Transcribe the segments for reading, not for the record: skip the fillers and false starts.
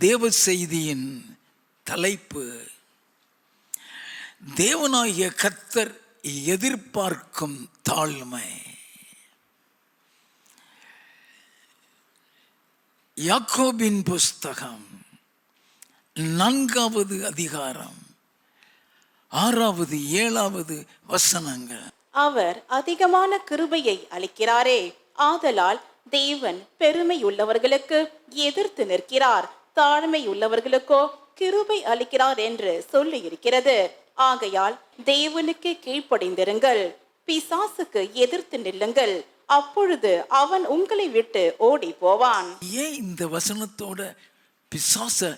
தேவ செய்தியின் தலைப்பு தேவனாகிய கர்த்தர் எதிர்பார்க்கும் தாழ்மை. யாக்கோபின் புஸ்தகம் 4வது அதிகாரம் 6வது 7வது வசனங்கள். அவர் அதிகமான கிருபையை அளிக்கிறாரே, ஆதலால் தேவன் பெருமை உள்ளவர்களுக்கு எதிர்த்து நிற்கிறார், தாழ்மை உள்ளவர்களுக்கோ கிருபை அளிக்கிறார் என்று சொல்லி இருக்கிறது. ஆகையால் தேவனுக்கு கீழ்ப்படிந்திருங்கள், பிசாசுக்கு எதிர்த்து நில்லுங்கள், அப்பொழுது அவன் உங்களை விட்டு ஓடி போவான். ஏன் இந்த வசனத்தோட பிசாச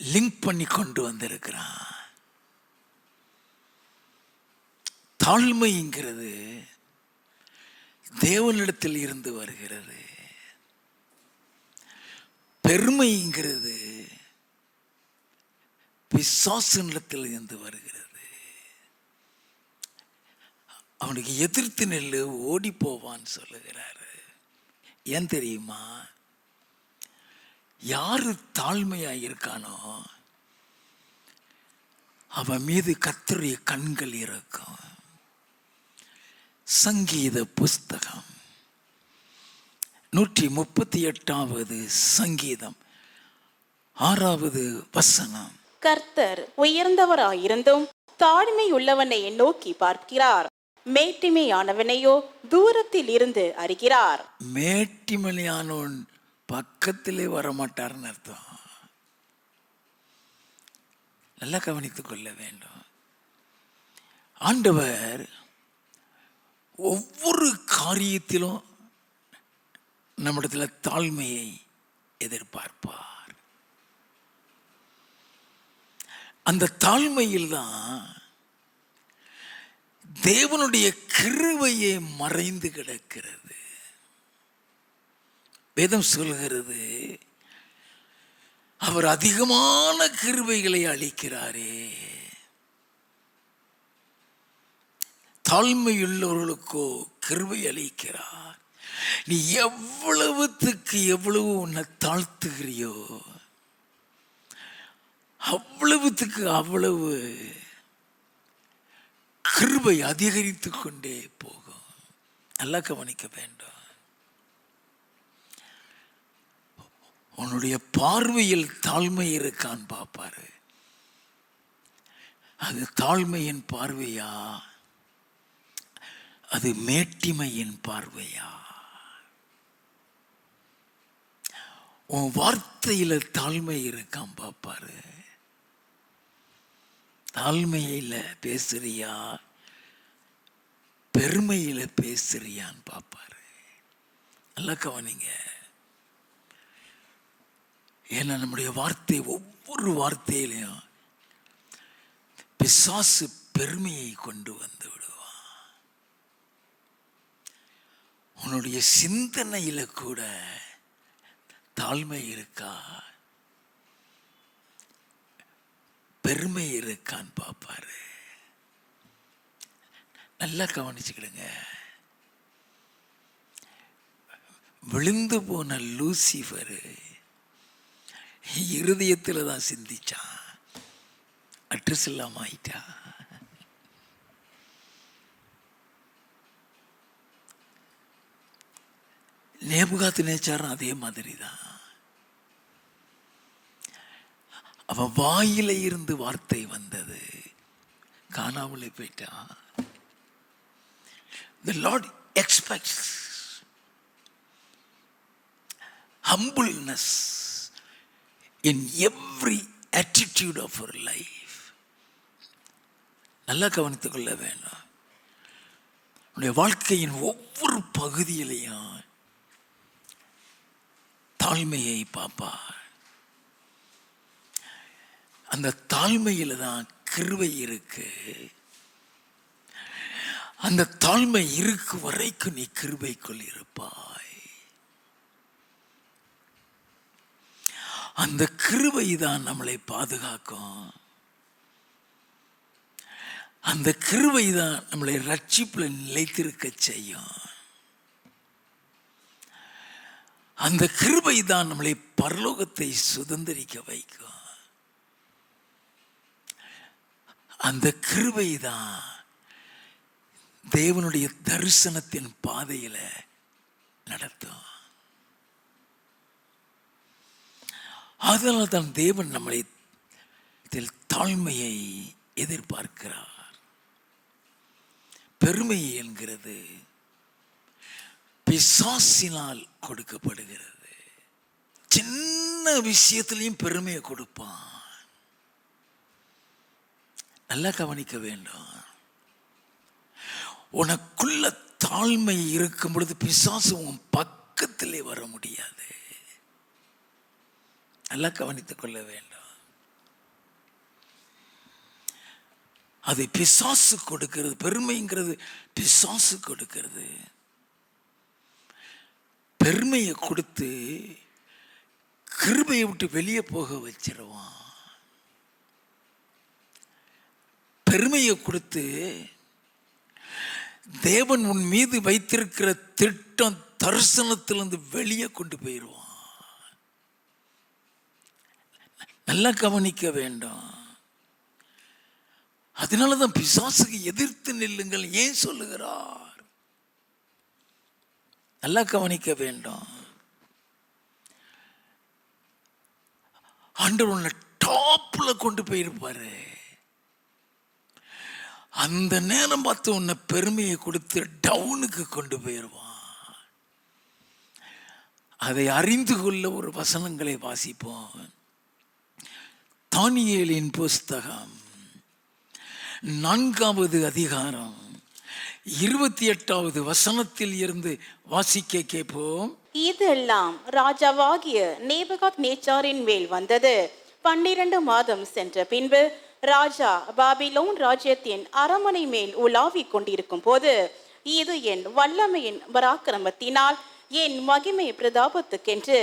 லிங்க் பண்ணி கொண்டு வந்திருக்கிறான்? தாழ்மைங்கிறது தேவனிடத்தில் இருந்து வருகிறது, பெருமைங்கிறது பிசாசினிடத்தில் இருந்து வருகிறது. அவனுக்கு எதிர்த்து நெல்லு, ஓடி போவான்னு சொல்லுகிறாரு. ஏன் தெரியுமா? யாரு தாழ்மையா இருக்கானோ அவன் மீது கர்த்தருடைய கண்கள் இருக்கும். சங்கீத புஸ்தகம் 138வது சங்கீதம் 6வது வசனம். கர்த்தர் உயர்ந்தவராயிருந்தும் தாழ்மை உள்ளவனை நோக்கி பார்க்கிறார், மேட்டிமையானவனையோ தூரத்தில் இருந்து அறிகிறார். மேட்டிமையானவன் பக்கத்திலே வரமாட்டார்னு அர்த்தம். நல்லா கவனித்துக் கொள்ள வேண்டும். ஆண்டவர் ஒவ்வொரு காரியத்திலும் நம்மிடத்தில் தாழ்மையை எதிர்பார்ப்பார். அந்த தாழ்மையில் தான் தேவனுடைய கிருபையே மறைந்து கிடக்கிறது. வேதம் சொல்கிறது, அவர் அதிகமான கிருபைகளை அளிக்கிறாரே. தாழ்மையுள்ளவர்களுக்கோ கிருபை அளிக்கிறார். நீ எவ்வளவுத்துக்கு எவ்வளவு உன்னை தாழ்த்துகிறியோ அவ்வளவுத்துக்கு அவ்வளவு கிருபை அதிகரித்து கொண்டே போகும். நல்லா கவனிக்க வேண்டும். உன்னுடைய பார்வையில் தாழ்மை இருக்கான்னு பார்ப்பாரு. அது தாழ்மையின் பார்வையா, அது மேட்டிமையின் பார்வையா? உன் வார்த்தையில தாழ்மை இருக்கான் பார்ப்பாரு. தாழ்மையில பேசுறியா, பெருமையில பேசுறியான்னு பார்ப்பாரு. நல்லா கவனிங்க. ஏன்னா நம்முடைய வார்த்தை, ஒவ்வொரு வார்த்தையிலையும் பிசாசு பெருமையை கொண்டு வந்து விடுவான். உன்னுடைய சிந்தனையில கூட தாழ்மை இருக்கா, பெருமை இருக்கான்னு பார்ப்பாரு. நல்லா கவனிச்சுக்கிடுங்க. விழுந்து போன லூசிஃபர் இருதயத்தில் தான் சிந்திச்சான், அட்ரஸ் இல்லாம ஆயிட்டா. நேபுகாத்நேச்சாரும் அதே மாதிரி தான். அவன் வாயில இருந்து வார்த்தை வந்தது, காணாமலே போயிட்டான். The Lord expects humbleness in every attitude of our life. நல்லா கவனித்துக் கொள்ள வேண்டும். உன்னுடைய வாழ்க்கையின் ஒவ்வொரு பகுதியிலையும் தாழ்மையை பார்ப்பார். அந்த தாழ்மையில தான் கிருபை இருக்கு. அந்த தாழ்மை இருக்கு வரைக்கும் நீ கிருபைக்குள் இருப்பாய். அந்த கிருபை தான் நம்மளை பாதுகாக்கும். அந்த கிருபை தான் நம்மளை ரட்சிப்புல நிலைத்திருக்க செய்யும். அந்த கிருபை தான் நம்மளை பரலோகத்தை சுதந்திரிக்க வைக்கும். அந்த கிருபை தான் தேவனுடைய தரிசனத்தின் பாதையில நடத்தும். அதனால தான் தேவன் நம்மளை தாழ்மையை எதிர்பார்க்கிறார். பெருமை என்கிறது பிசாசினால் கொடுக்கப்படுகிறது. சின்ன விஷயத்திலையும் பெருமையை கொடுப்பான். நல்லா கவனிக்க வேண்டும். உனக்குள்ள தாழ்மை இருக்கும் பொழுது பிசாசு உன் பக்கத்திலே வர முடியாது. நல்லா கவனித்துக் கொள்ள வேண்டும். அதை பிசாசு கொடுக்கிறது. பெருமைங்கிறது பிசாசு கொடுக்கிறது. பெருமையை கொடுத்து கிருபையை விட்டு வெளியே போக வச்சிருவான். பெருமையை கொடுத்து தேவன் உன் மீது வைத்திருக்கிற திட்டம் தரிசனத்திலிருந்து வெளியே கொண்டு போயிடுவான். நல்லா கவனிக்க வேண்டும். அதனாலதான் பிசாசுக்கு எதிர்த்து நில்லுங்கள் ஏன் சொல்லுகிறார். நல்லா கவனிக்க வேண்டும். ஆண்டவர் உன்னை டாப்ல கொண்டு போயிருப்பாரு. அந்த நேரம் பார்த்து உன்னை பெருமையை கொடுத்து டவுனுக்கு கொண்டு போயிடுவான். அதை அறிந்து கொள்ள ஒரு வசனங்களை வாசிப்போம். தானியேலின் புஸ்தகம் 4வது அதிகாரம் 28வது வசனத்தில் இருந்து வாசிக்க கேட்போம். இதெல்லாம் ராஜாவாகிய நேபுகாத் நேச்சாரின் மேல் வந்தது. 12 மாதம் சென்ற பின்பு ராஜா பாபிலோன் ராஜ்யத்தின் அரமனை மேல் உலாவிக் கொண்டிருக்கும் போது, இது என் வல்லமையின் பராக்கிரமத்தினால் என் மகிமை பிரதாபத்துக்கென்று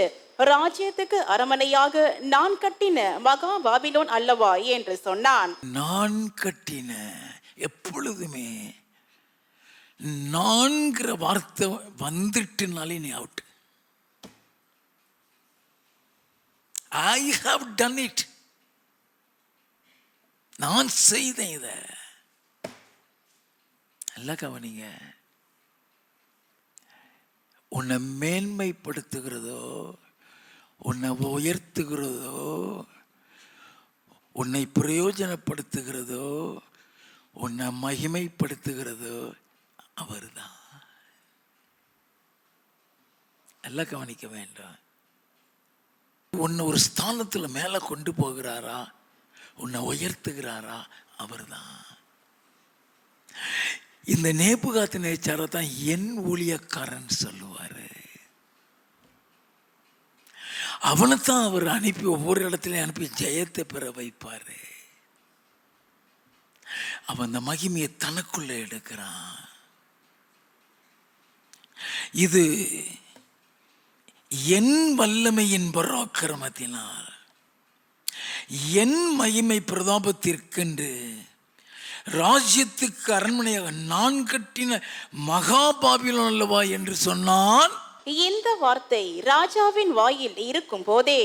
ராஜ்யத்துக்கு அரமனையாக நான் கட்டின மகா பாபிலோன் அல்லவா என்று சொன்னான். நான் கட்டின, எப்பொழுதுமே நான்கிற வார்த்தை வந்துட்டுனாலே நீ out. I have done it. நான் செய்தேன். இத நல்லா கவனிங்க. உன்னை மேன்மைப்படுத்துகிறதோ, உன்னை உயர்த்துகிறதோ, உன்னை பிரயோஜனப்படுத்துகிறதோ, உன்னை மகிமைப்படுத்துகிறதோ அவர்தான். நல்லா கவனிக்க வேண்டும். உன்னை ஒரு ஸ்தானத்தில் மேலே கொண்டு போகிறாரா, உன்னை உயர்த்துகிறாரா, அவர்தான். இந்த நேபுகாத் நேச்சாரை தான் என் ஊழியக்காரன் சொல்லுவாரு. அவனைத்தான் அவர் அனுப்பி ஒவ்வொரு இடத்துலையும் அனுப்பி ஜெயத்தை பெற வைப்பாரு. அவன் அந்த மகிமையை தனக்குள்ள எடுக்கிறான். இது என் வல்லமையின் பராக்கிரமத்தினால் என் மகிமை பிரதாபத்திற்கென்று ராஜ்யத்துக்கு அரண்மனையாக நான் கட்டின மகா பாபிலோன் அல்லவா என்று சொன்னான். இந்த வார்த்தை ராஜாவின் வாயில் இருக்கும் போதே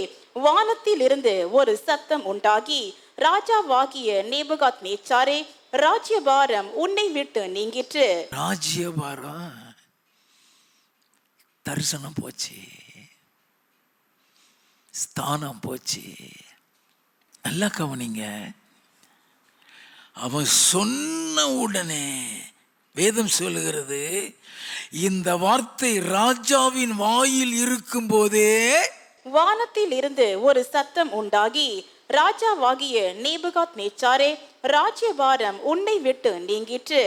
வானத்தில் இருந்து ஒரு சத்தம் உண்டாகி, ராஜாவாகிய நேபுகாத் நேச்சாரே, ராஜ்யபாரம் உன்னை விட்டு நீங்கிற்று. ராஜ்யபாரம், தரிசனம் போச்சு, ஸ்தானம் போச்சு. நல்லா கவனிங்க. அவன் சொன்ன உடனே வேதம் சொல்லுகிறது, இந்த வார்த்தை ராஜாவின் வாயில் இருக்கும் போதே வானத்தில் இருந்து ஒரு சத்தம் உண்டாகி, ராஜாவாகிய நேபுகாத் நேச்சாரே, ராஜ்யபாரம் உன்னை விட்டு நீங்கிற்று.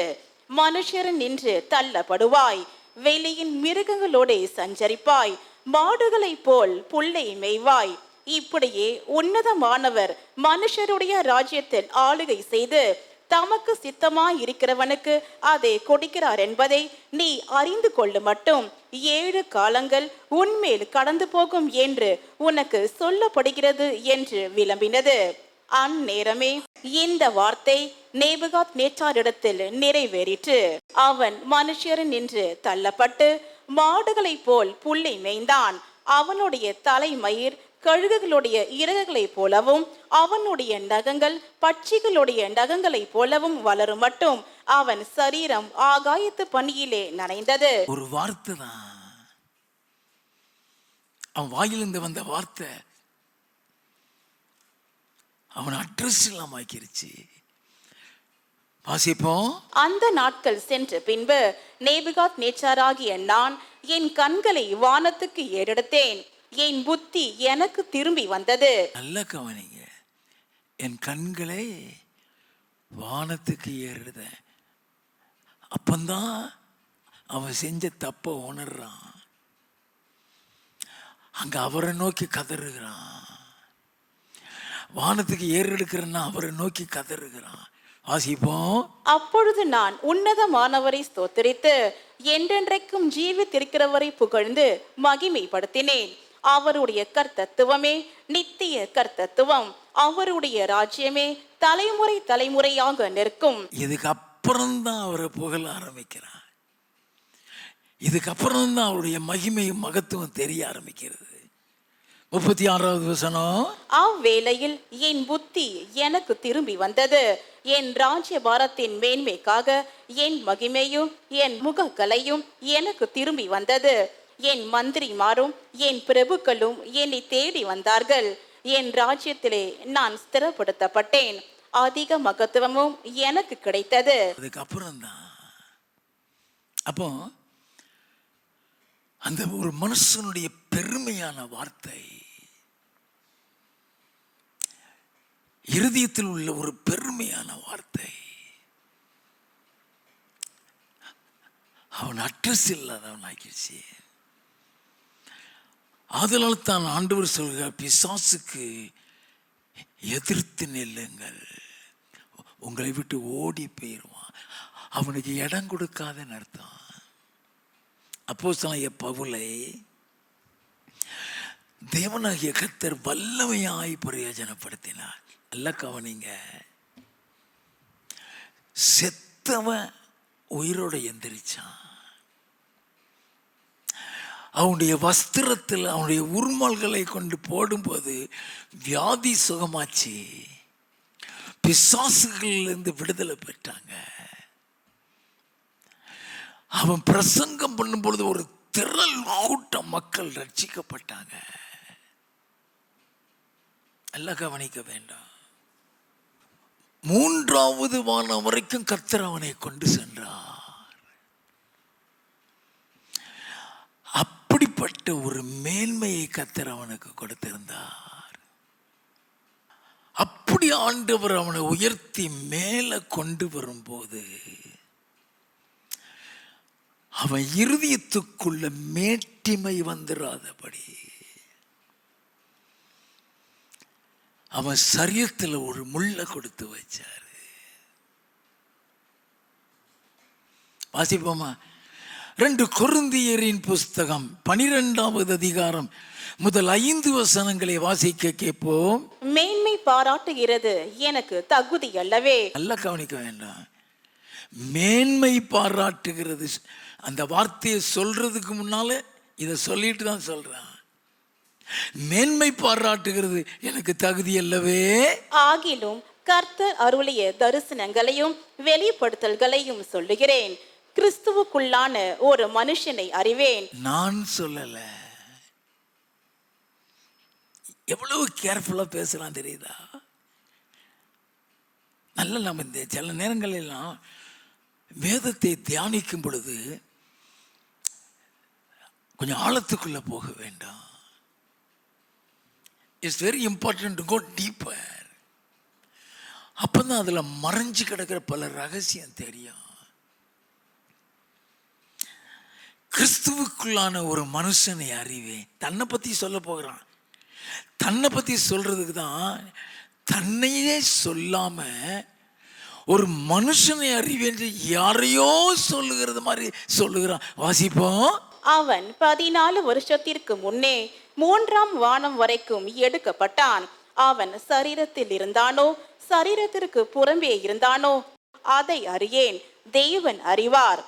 மனுஷர் நின்று தள்ளப்படுவாய், வெளியின் மிருகங்களோட சஞ்சரிப்பாய், மாடுகளைப் போல் புல்லை மேய்வாய். இப்படியே உன்னதமானவர் மனுஷருடைய ராஜ்யத்தில் ஆளுகை செய்து தமக்கு சித்தமாய் இருக்கிறவனுக்கு அதை கொடுக்கிறார் என்பதை நீ அறிந்து கொள்ளு மட்டும் 7 காலங்கள் உன்மேல் கடந்து போகும் என்று உனக்கு சொல்லப்படுகிறது என்று விளம்பினது. அந்நேரமே இந்த வார்த்தை நேபுகாத் நேச்சாரிடத்தில் நிறைவேறிற்று. அவன் மனுஷர் நின்று தள்ளப்பட்டு மாடுகளைப் போல் புல்லை மேய்ந்தான். அவனுடைய தலைமயிர் கழுகுகளுடைய இறகுகளைப் போலவும் அவனுடைய நகங்கள் பட்சிகளுடைய நகங்களைப் போலவும் வளரும் மட்டும் அவன் சரீரம் ஆகாயத்து பனியிலே நனைந்தது. ஒரு வார்த்தை தான், அவன் வாயிலிருந்து வந்த வார்த்தை அவன் அட்ரஸ் இல்லாம ஆக்கிருச்சு. வாசிப்போம். அந்த நாட்கள் சென்ற பின்பு நேபுகாத் நேச்சாராகிய நான் என் கண்களை வானத்துக்கு ஏறெடுத்தேன், என் புத்தி எனக்கு திரும்பி வந்தது. நல்ல கவனிங்க, என் கண்களை வானத்துக்கு ஏறுத. அப்பந்தான் அவன் செஞ்ச தப்ப உணர்றான். அங்க அவரை நோக்கி கதறுகிறான். வானத்துக்கு ஏறெடுக்கிறன்னா அவரை நோக்கி கதறுகிறான். வாசிப்போம். அப்பொழுது நான் உன்னதமானவரை ஸ்தோத்திரித்து என்றென்றைக்கும் ஜீவித்திருக்கிறவரை புகழ்ந்து மகிமைப்படுத்தினேன். அவருடைய கர்த்தத்துவமே நித்திய கர்த்தத்துவம், அவருடைய ராஜ்யமே தலைமுறை தலைமுறையாக நிற்கும். இதுக்கு அப்புறம் தான் அவரை புகழ ஆரம்பிக்கிறான். இதுக்கு அப்புறம் தான் அவருடைய மகிமையும் மகத்துவம் தெரிய ஆரம்பிக்கிறது. 36வது வசனம். அவ்வேளையில் என் புத்தி எனக்கு திரும்பி வந்தது, என் ராஜ்யபாரத்தின் மேன்மைக்காக என் மகிமையும் என் முகக்கலையும் எனக்கு திரும்பி வந்தது. என் மந்திரிமாரும் என் பிரபுக்களும் என்னை தேடி வந்தார்கள். என் ராஜ்யத்திலே நான் ஸ்திரப்படுத்தப்பட்டேன், அதிக மகத்துவமும் எனக்கு கிடைத்தது. அதுக்கு அப்புறம் தான் அப்போ அந்த ஒரு மனுஷனுடைய பெருமையான வார்த்தை, இருதயத்தில் உள்ள ஒரு பெருமையான வார்த்தை, அவன் அட்ரஸ் இல்லாதவன் ஆக்கிடுச்சு. அதனால் தான் ஆண்டவர் சொல்கிறார், பிசாசுக்கு எதிர்த்து நெல்லுங்கள், உங்களை விட்டு ஓடி போயிடுவான். அவனுக்கு இடம் கொடுக்காதன்னு அர்த்தம். அப்போஸ்தலனாகிய பவுலை தேவனாகிய கர்த்தர் வல்லமையாய் பிரயோஜனப்படுத்தினார். நல்ல கவனிங்க, செத்தவன் உயிரோட எந்திரிச்சான். அவனுடைய வஸ்திரத்தில் அவனுடைய உருமால்களை கொண்டு போடும்போது வியாதி சுகமாச்சு, பிசாசுகளிலிருந்து விடுதலை பெற்றாங்க. அவன் பிரசங்கம் பண்ணும் பொழுது ஒரு திரள் கூட்டம் மக்கள் ரட்சிக்கப்பட்டாங்க. எல்லாம் கவனிக்க வேண்டாம். 3வது வானம் வரைக்கும் கர்த்தர் அவனை கொண்டு சென்றார். அப்படிப்பட்ட ஒரு மேன்மையை கர்த்தர் அவனுக்கு கொடுத்திருந்தார். அப்படி ஆண்டவர் அவனை உயர்த்தி மேலே கொண்டு வரும்போது அவன் இருதயத்துக்குள்ள மேட்டிமை வந்துடாதபடி அவன் சரீரத்தில் ஒரு முள்ளை கொடுத்து வச்சாரு. வாசிப்போமா? 2 கொரிந்தியரின் புஸ்தகம் 12வது அதிகாரம் முதல் 5 வசனங்களை வாசிக்க கேட்போம். மேன்மை பாராட்டுகிறது எனக்கு தகுதி அல்லவே. நல்லா கவனிக்க வேண்டாம். மேன்மை பாராட்டுகிறது, அந்த வார்த்தையை சொல்றதுக்கு முன்னால இதை சொல்லிட்டு தான் சொல்றான். மேன்மை பாராட்டுகிறது எனக்கு தகுதி அல்லவே. ஆகிலும் கர்த்தர் அருளிய தரிசனங்களையும் வெளிப்படுத்தல்களையும் சொல்லுகிறேன். கிறிஸ்துவுக்குள்ளான ஒரு மனுஷனை அறிவேன். நான் சொல்லல. எவ்வளவு கேர்ஃபுல்லா பேசலாம் தெரியுதா? நல்ல நம்ம இந்த சில நேரங்களெல்லாம் வேதத்தை தியானிக்கும் பொழுது கொஞ்சம் ஆழத்துக்குள்ள போக வேண்டாம். It's very important to go deeper. அப்பதான் அதுல மறைஞ்சு கிடக்கிற பல ரகசியம் தெரியும். கிறிஸ்துவுக்குள்ளான ஒரு மனுஷனை அறிவேன். தன்னை பத்தி சொல்ல போகிறான். தன்னை பத்தி சொல்றதுக்கு தான் தன்னையே சொல்லாம ஒரு மனுஷனை அறிவேன் யாரையோ சொல்லுகிறது மாதிரி சொல்லுகிறான். வாசிப்போம். அவன் 14 வருஷத்திற்கு முன்னே 3ஆம் வானம் வரைக்கும் எடுக்கப்பட்டான். அவன் சரீரத்தில் இருந்தானோ சரீரத்திற்கு புறம்பே இருந்தானோ அதை அறியேன், தேவன் அறிவார்.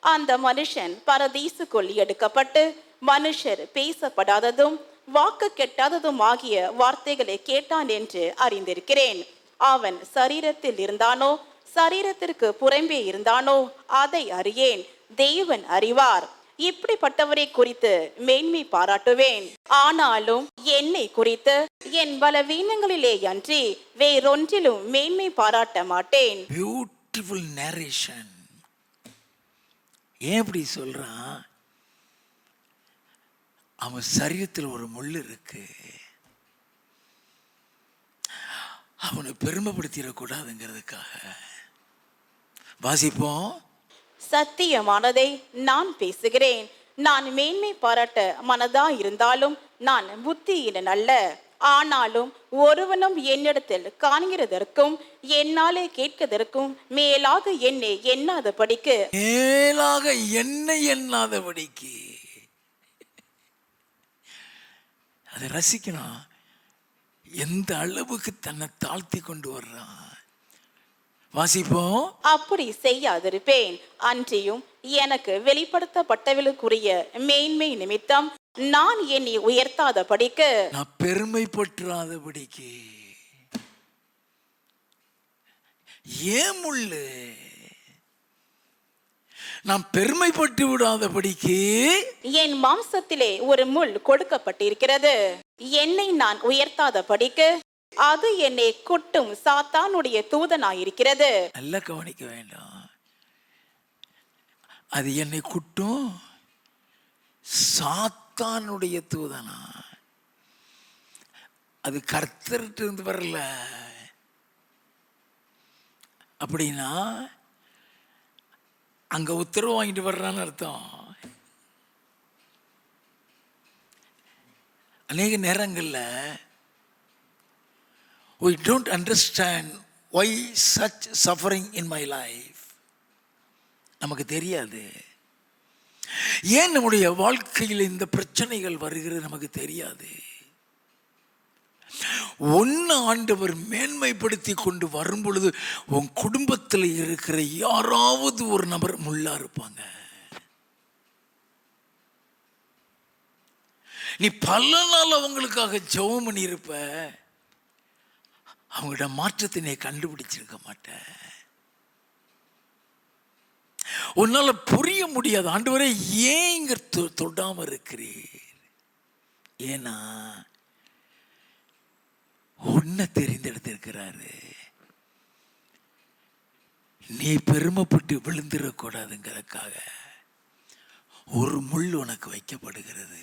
அந்த மனுஷன் பரதீசுக்குள் எடுக்கப்பட்டு மனுஷர் பேசப்படாததும் வாக்கு கெட்டாததும் ஆகிய வார்த்தைகளை கேட்டான் என்று அறிந்திருக்கிறேன். அவன் சரீரத்தில் இருந்தானோ சரீரத்திற்கு புறம்பே இருந்தானோ அதை அறியேன், தேவன் அறிவார். இப்படிப்பட்டவரை குறித்து மேன்மை பாராட்டுவேன். ஆனாலும் என்னை குறித்து என் பலவீனங்களிலே அன்றி வேறொன்றிலும் மேன்மை பாராட்ட மாட்டேன். Beautiful narration. ஏன் இப்படி சொல்றான்? அவன் சரீரத்தில் ஒரு முள் இருக்கு, அவனை பெருமைப்படுத்திடக்கூடாதுங்கிறதுக்காக. வாசிப்போம். சத்தியமானதை நான் பேசுகிறேன். நான் மேன்மை பாராட்ட மனதா இருந்தாலும் நான் புத்தியினன் அல்ல. ஆனாலும் ஒருவனும் என்னிடத்தில் காண்கிறதற்கும் என்னாலே கேட்கிறதற்கும் மேலாக என்னை எண்ணாதபடிக்கு அதை ரசிக்கணும். எந்த அளவுக்கு தன்னை தாழ்த்தி கொண்டு வர்றான். வாசிப்போம். அப்படி செய்யாதிருப்பேன். அன்றியும் எனக்கு வெளிப்படுத்தப்பட்டவளுக்குரிய மேன்மை நிமித்தம் நான் என்னை உயர்த்தாதபடிக்கு, நான் பெருமைப்பற்றாதபடிக்கு. ஏன் முள்ளு? நான் பெருமைப்பட்டு விடாதபடிக்கு என் மாம்சத்திலே ஒரு முள் கொடுக்கப்பட்டிருக்கிறது. என்னை நான் உயர்த்தாதபடிக்கு அது என்னை குட்டும் சாத்தானுடைய தூதனாயிருக்கிறது. நல்லா கவனிக்க வேண்டும். அது என்னை குட்டும் சாத்தானுடைய தூதனா? அது கர்த்தர்கிட்ட இருந்து வரல. அப்படின்னா அங்க உத்தரவு வாங்கிட்டு வர்றான்னு அர்த்தம். அநேக நேரங்களில் we don't understand why such suffering in my life. நமக்கு தெரியாது ஏன் நம்முடைய வாழ்க்கையில் இந்த பிரச்சனைகள் வருகிறது. நமக்கு தெரியாது. ஒன்னு ஆண்டவர் மேன்மைப்படுத்தி கொண்டு வரும் பொழுது உன் குடும்பத்தில் இருக்கிற யாராவது ஒரு நபர் முள்ளா இருப்பாங்க. நீ பல நாள் அவங்களுக்காக ஜெபம் பண்ணி இருப்ப, அவங்களோட மாற்றத்தை நீ கண்டுபிடிச்சிருக்க மாட்ட. உன்னால புரிய முடியாது, ஆண்டவரே ஏன் இங்க தொடாம இருக்கிறீர்? ஏன்னா உன்னை தெரிந்தெடுத்திருக்கிறாரு. நீ பெருமைப்பட்டு விழுந்துடக்கூடாதுங்கிறதுக்காக ஒரு முள் உனக்கு வைக்கப்படுகிறது.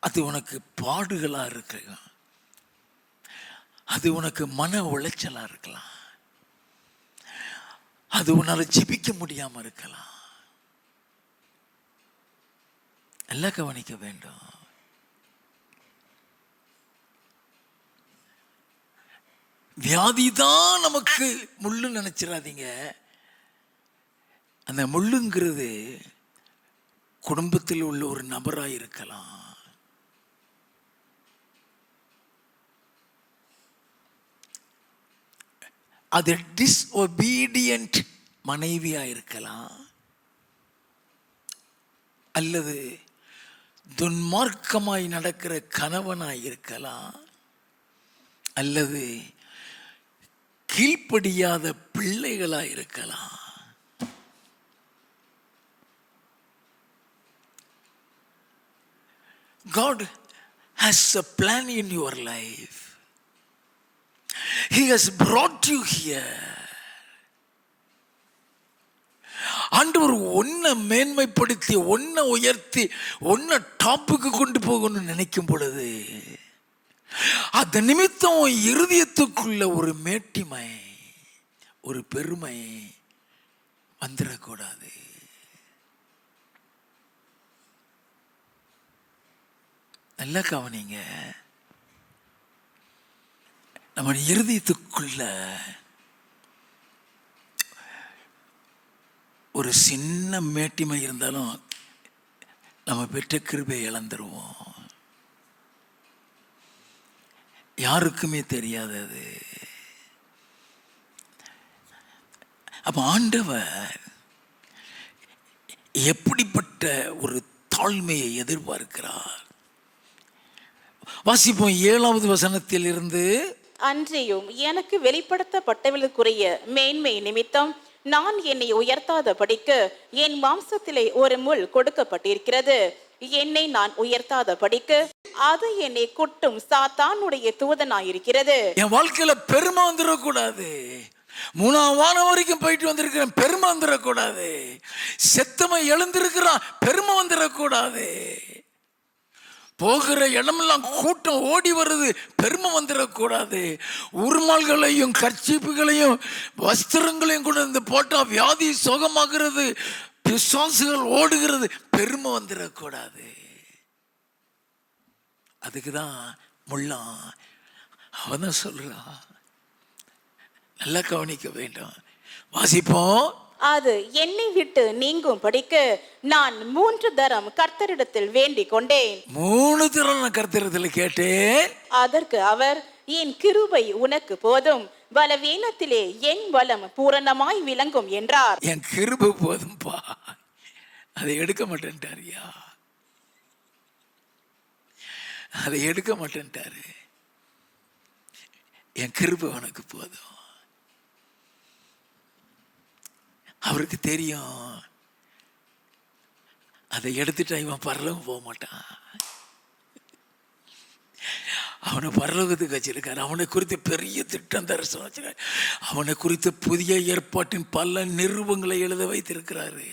அது உனக்கு பாடுகளா இருக்கலாம், அது உனக்கு மன உளைச்சலா இருக்கலாம், அது உன்னால ஜெபிக்க முடியாம இருக்கலாம். எல்லாம் கவனிக்க வேண்டும். வியாதிதான் நமக்கு முள்ளு நினைச்சிடாதீங்க. அந்த முள்ளுங்கிறது குடும்பத்தில் உள்ள ஒரு நபராக இருக்கலாம், அது டிஸ்ஒபீடியன்ட் மனைவியா இருக்கலாம், அல்லது துன்மார்க்கமாய் நடக்கிற கணவனாய் இருக்கலாம், அல்லது கீழ்ப்படியாத பிள்ளைகளாய் இருக்கலாம். God has a plan in your life. He has brought you here. ஆண்டவர் ஒன்ன மேன்மைப்படுத்தி, ஒன்ன உயர்த்தி, ஒன்ன டாப்புக்கு கொண்டு போகணும்னு நினைக்கும் பொழுது அது நிமித்தம் இருதயத்துக்குள்ள ஒரு மேட்டிமை, ஒரு பெருமை வந்துடக்கூடாது. நல்லா கவனிங்க. நம்ம இருதயத்துக்குள்ள ஒரு சின்ன மேட்டிமை இருந்தாலும் நம்ம பெற்ற கிருபை இழந்துருவோம். யாருக்குமே தெரியாது அது. அப்ப ஆண்டவர் எப்படிப்பட்ட ஒரு தாழ்மையை எதிர்பார்க்கிறார். வாசிப்போம் 7வது வசனத்தில் இருந்து. அன்றியும் எனக்கு வெளிப்படுத்தப்பட்டவர்களுக்குரிய மேன்மை நிமித்தம் நான் என்னை உயர்த்தாத படிக்கு என் மாம்சத்திலே ஒரு முள் கொடுக்கப்பட்டிருக்கிறது. என்னை நான் உயர்த்தாத படிக்கு அது என்னை குட்டும் சாத்தானுடைய தூதனாயிருக்கிறது. என் வாழ்க்கையில பெருமை வந்துடக்கூடாது. 3ஆம் வானம் வரைக்கும் போயிட்டு வந்திருக்கிறேன், பெருமை வந்துடக்கூடாது. செத்தவன் எழுந்திருக்கிறான், பெருமை வந்துடக்கூடாது. போகிற இடமெல்லாம் கூட்டம் ஓடி வருது, பெருமை வந்துடக்கூடாது. உருமால்களையும் கர்ச்சீப்புகளையும் வஸ்திரங்களையும் கொண்டு வந்து போட்டா வியாதி சுகமாகிறது, பிசாசுகள் ஓடுகிறது, பெருமை வந்துடக்கூடாது. அதுக்குதான் முள்ளான் அவன் சொல்றான். நல்லா கவனிக்க வேண்டும். வாசிப்போம். அது என்னை விட்டு நீங்கும் படிக்கு நான் 3 தரம் கர்த்தரிடத்தில் வேண்டிக் கொண்டேன். 3 தரம் நான் கர்த்தரிடத்தில் கேட்டேன். அதற்கு அவர், என் கிருபை உனக்கு போதும், பலவீனத்திலே என் பலம் பூரணமாய் விளங்கும் என்றார். என் கிருபை போதும்பா, அதை எடுக்க மாட்டேன்ட்டாரியா, அதை எடுக்க மாட்டேன்ட்டாரு. என் கிருபை உனக்கு போதும். அவருக்கு தெரியும் அதை எடுத்துட்டா இவன் பரலோகம் போக மாட்டான். அவனை பரலோகத்துக்கு வச்சிருக்காரு. அவனை குறித்து பெரிய திட்டம் தரிசனம் வச்சிருக்காரு. அவனை குறித்து புதிய ஏற்பாட்டின் பல நிருபங்களை எழுத வைத்திருக்கிறாரு.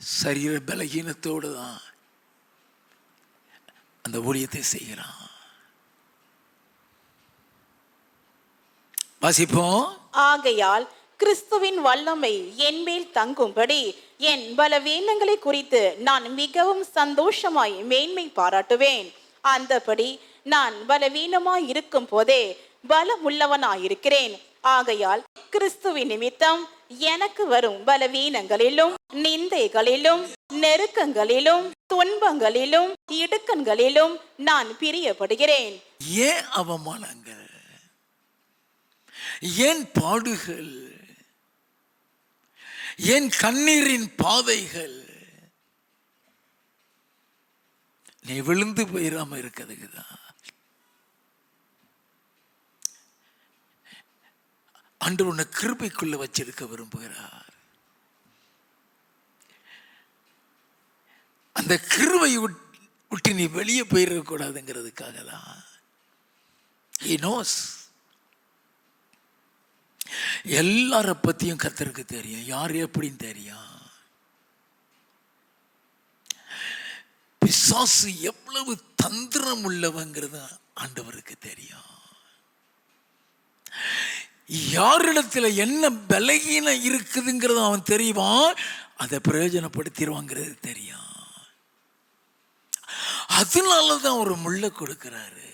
சரீர பலகீனத்தோடு தான் அந்த ஊழியத்தை செய்கிறான். வாசிப்போம். ஆகையால் கிறிஸ்துவின் வல்லமை என் மேல் தங்கும்படி என் பலவீனங்களை குறித்து நான் மிகவும் சந்தோஷமாய் மேன்மை பாராட்டுவேன். அந்தபடி நான் பலவீனமாய் இருக்கும் போதே பலமுள்ளவனாயிருக்கிறேன். ஆகையால் கிறிஸ்துவின் நிமித்தம் எனக்கு வரும் பலவீனங்களிலும் நிந்தைகளிலும் நெருக்கங்களிலும் துன்பங்களிலும் இடுக்கண்களிலும் நான் பிரியப்படுகிறேன். ஏன் அவமானங்கள், ஏன் பாடுகள், ஏன் கண்ணீரின் பாதைகள்? நீ விழுந்து போயிடாம இருக்கிறதுக்குதான். ஆண்டவர் உன்னை கிருபைக்குள்ள வச்சிருக்க விரும்புகிறார். அந்த கிருபை விட்டு நீ வெளியே போயிடக் கூடாதுங்கிறதுக்காக தான். He knows. எல்லார பத்தியும் கர்த்தருக்கு தெரியும், யார் எப்படின்னு தெரியும். பிசாசு எவ்வளவு தந்திரம் உள்ளவங்கிறது ஆண்டவருக்கு தெரியும். யாரிடத்துல என்ன பலகீனம் இருக்குதுங்கிறது அவன் தெரியுவான், அதை பிரயோஜனப்படுத்திடுவாங்கிறது தெரியும். அதனாலதான் ஒரு முள்ள கொடுக்கிறாரு.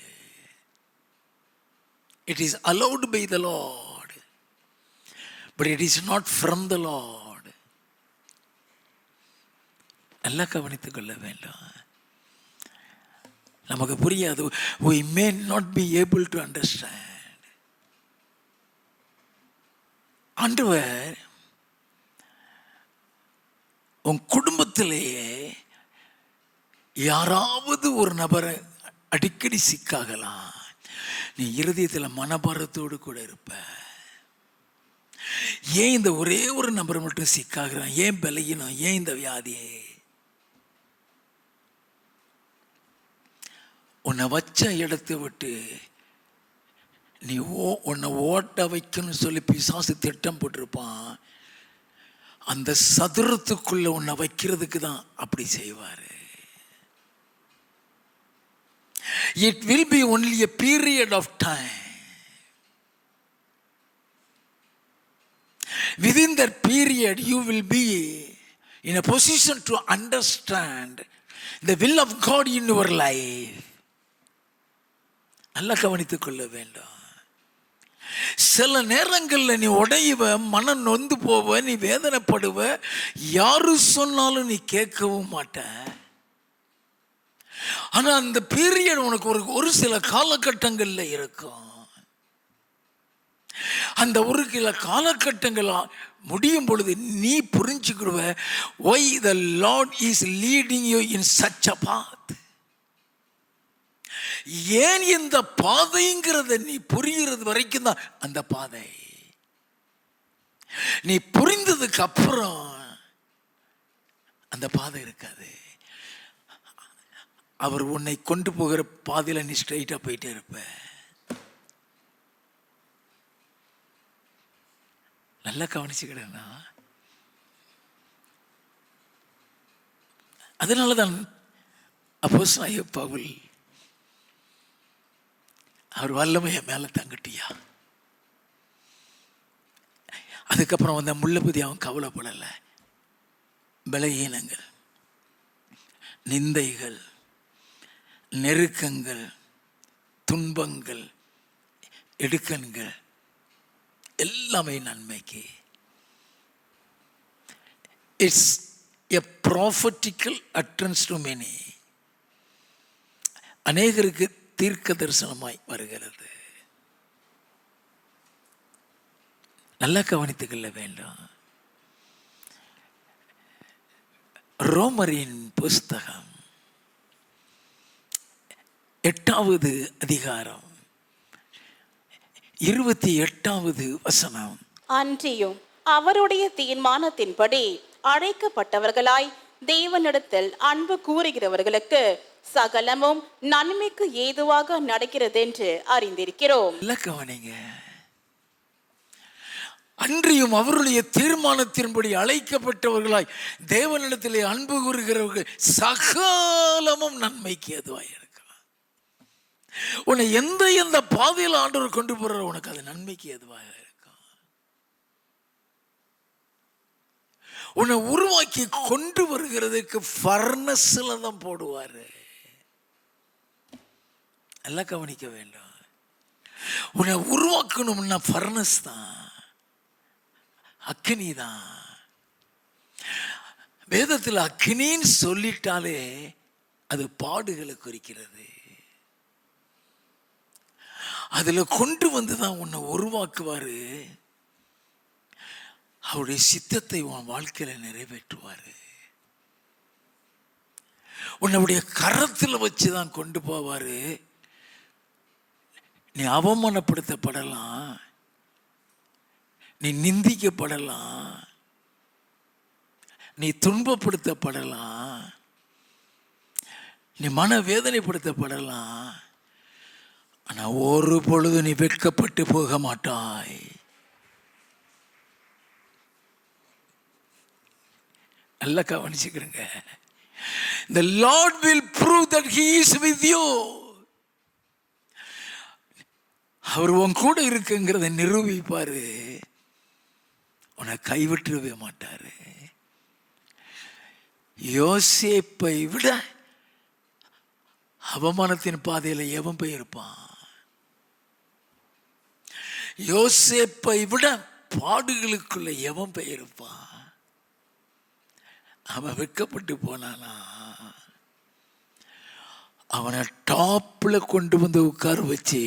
It is allowed by the Lord, but it is not from the Lord. நல்லா கவனித்துக் கொள்ள வேண்டும். நமக்கு புரியாது. We may not be able to understand. ஆண்டவர் உன் குடும்பத்திலேயே யாராவது ஒரு நபரை அடிக்கடி சிக்காகலாம். நீ இருதயத்தில் மனபாரத்தோடு கூட இருப்ப. ஏன் இந்த ஒரே ஒரு நபர் மட்டும் சிக்காகிறான்? ஏன் பலகீனம்? ஏன் இந்த வியாதியே? உன்னை வச்ச இடத்தை விட்டு நீ உன்னை ஓட்ட வைக்கணும்னு சொல்லி பிசாசு திட்டம் போட்டிருப்பான். அந்த சதுரத்துக்குள்ள உன்னை வைக்கிறதுக்கு தான் அப்படி செய்வாரு. It will be only a period of time. Within that period you will be in a position to understand the will of God in your life. நல்லா கவனித்துக் கொள்ள வேண்டும். சில நேரங்களில் நீ உடையுவ, மனம் நொந்து போவ, நீ வேதனைப்படுவ, யாரு சொன்னாலும் நீ கேட்கவும் மாட்ட. ஆனா அந்த பீரியட் உனக்கு ஒரு சில காலகட்டங்கள்ல இருக்கும். அந்த ஒரு சில காலகட்டங்கள் முடியும் பொழுது நீ புரிஞ்சுக்கிடுவ, why the Lord is leading you in such a path. ஏன் இந்த பாதைங்கிறத நீ புரிகிறது வரைக்கும் தான் அந்த பாதை. நீ புரிந்ததுக்கு அப்புறம் அந்த பாதை இருக்காது. அவர் உன்னை கொண்டு போகிற பாதையில நீ ஸ்ட்ரைட்டா போயிட்டே இருப்ப. நல்லா கவனிச்சுக்கிடனா. அதனாலதான் அப்போஸ்தலனாகிய பவுல் அவர் வல்லமைய மேல தங்கட்டியா. அதுக்கப்புறம் வந்த முள்ள பத்தி அவன் கவலைப்படல. பலகீனங்கள், நிந்தைகள், நெருக்கங்கள், துன்பங்கள், இடுக்கண்கள் எல்லாமே நன்மைக்கு. It's a prophetical அட்ரன்ஸ் to many. அநேகருக்கு தீர்க்க தரிசனமாய் வருகிறது. நல்லா கவனித்துக்கொள்ள வேண்டும். ரோமரின் புஸ்தகம் 8வது அதிகாரம் 28வது வசனம். அன்றியும் அவருடைய தீர்மானத்தின்படி அழைக்கப்பட்டவர்களாய் தேவனிடத்தில் அன்பு கூறுகிறவர்களுக்கு சகலமும் நன்மைக்கு ஏதுவாக நடக்கிறதென்று அறிந்திருக்கிறோம். நல்லா கவனிங்க. அன்றியும் அவருடைய தீர்மானத்தின்படி அழைக்கப்பட்டவர்களாய் தேவனிடத்திலே அன்பு கூறுகிறவர்கள் சகலமும் நன்மைக்கு ஏதுவாக இருக்கலாம். உன்னை எந்த பாதையில் ஆண்டவர் கொண்டு போற உனக்கு அது நன்மைக்கு ஏதுவாக இருக்கும். உன்னை உருவாக்கி கொண்டு வருகிறதுக்கு ஃபர்னஸ்ல தான் போடுவாரு. நல்லா கவனிக்க வேண்டும். உன்னை உருவாக்கணும்னா ஃபர்னஸ் தான், அக்கினி தான். வேதத்தில் அக்கினின்னு சொல்லிட்டாலே அது பாடுகளை குறிக்கிறது. அதுல கொண்டு வந்துதான் உன்னை உருவாக்குவாரு. அவருடைய சித்தத்தை உன் வாழ்க்கையில நிறைவேற்றுவாரு. உன்னுடைய கரத்தில் வச்சுதான் கொண்டு போவாரு. நீ அவமானப்படுத்தப்படலாம், நீ நிந்திக்கப்படலாம், நீ துன்பப்படுத்தப்படலாம், நீ மன வேதனைப்படுத்தப்படலாம். ஆனா ஒரு பொழுது நீ வெட்கப்பட்டு போக மாட்டாய். நல்லா கவனிச்சுக்கிறங்க. The Lord will prove that He is with you. அவர் உன் கூட இருக்குங்கிறத நிரூபிப்பாரு. உன்னை கைவிட்டுவே மாட்டாரு. யோசேப்பை விட அவமானத்தின் பாதையில எவன் போயிருப்பான்? யோசேப்பை விட பாடுகளுக்குள்ள எவன் போயிருப்பான்? அவன் வெட்கப்பட்டு போனானா? அவனை டாப்ல கொண்டு வந்து உட்கார வச்சு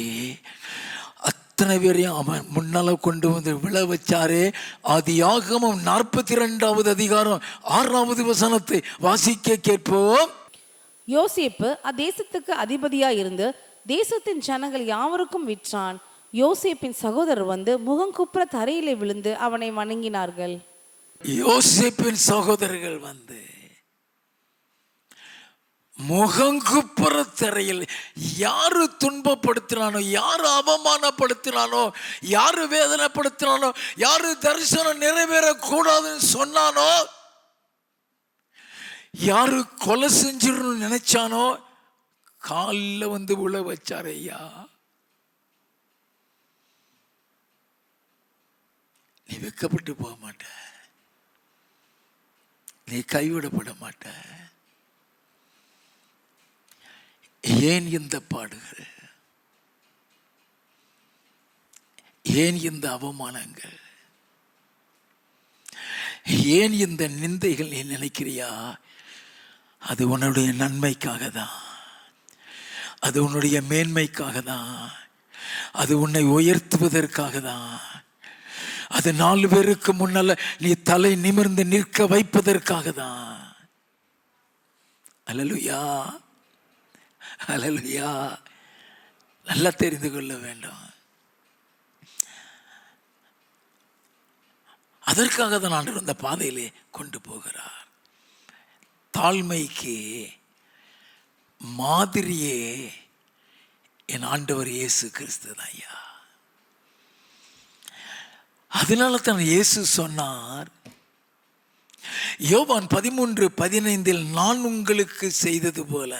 அத்தனை பேரையும் அவன் முன்னால கொண்டு வந்து விழ வச்சாரே. ஆதியாகமம் 42வது அதிகாரம் 6வது வசனத்தை வாசிக்க கேட்போம். யோசேப்பு அத்தேசத்துக்கு அதிபதியாய் இருந்து தேசத்தின் ஜனங்கள் யாவருக்கும் விற்றான். யோசேப்பின் சகோதரர் வந்து முகங்குப்புற தரையிலே விழுந்து அவனை வணங்கினார்கள். யோசேப்பின் சகோதரர்கள் வந்து முகங்குப்புற தரையில் யாரு துன்பப்படுத்தினானோ, யாரு அவமானப்படுத்தினானோ, யாரு வேதனைப்படுத்தினானோ, யாரு தரிசனம் நிறைவேறக்கூடாதுன்னு சொன்னானோ, யாரு கொலை செஞ்சிடணும்னு நினைச்சானோ காலில் வந்து விழ வச்சார். ஐயா, நீ வெட்கப்பட்டு போக மாட்ட, நீ கைவிடப்பட மாட்ட. ஏன் இந்த பாடுகள்? ஏன் இந்த அவமானங்கள்? ஏன் இந்த நிந்தைகள்? நீ நினைக்கிறியா? அது உன்னுடைய நன்மைக்காக தான், அது உன்னுடைய மேன்மைக்காக தான். அது உன்னை உயர்த்துவதற்காக தான். அது 4 பேருக்கு முன்னால நீ தலை நிமிர்ந்து நிற்க வைப்பதற்காக தான். அல்லேலூயா, அல்லேலூயா. நல்லா தெரிந்து கொள்ள வேண்டும். அதற்காக தான் ஆண்டவர் இந்த பாதையிலே கொண்டு போகிறார். தாழ்மைக்கு மாதிரியே என் ஆண்டவர் இயேசு கிறிஸ்து தான் ஐயா. அதனால தான் இயேசு சொன்னார், யோவான் 13:15 நான் உங்களுக்கு செய்தது போல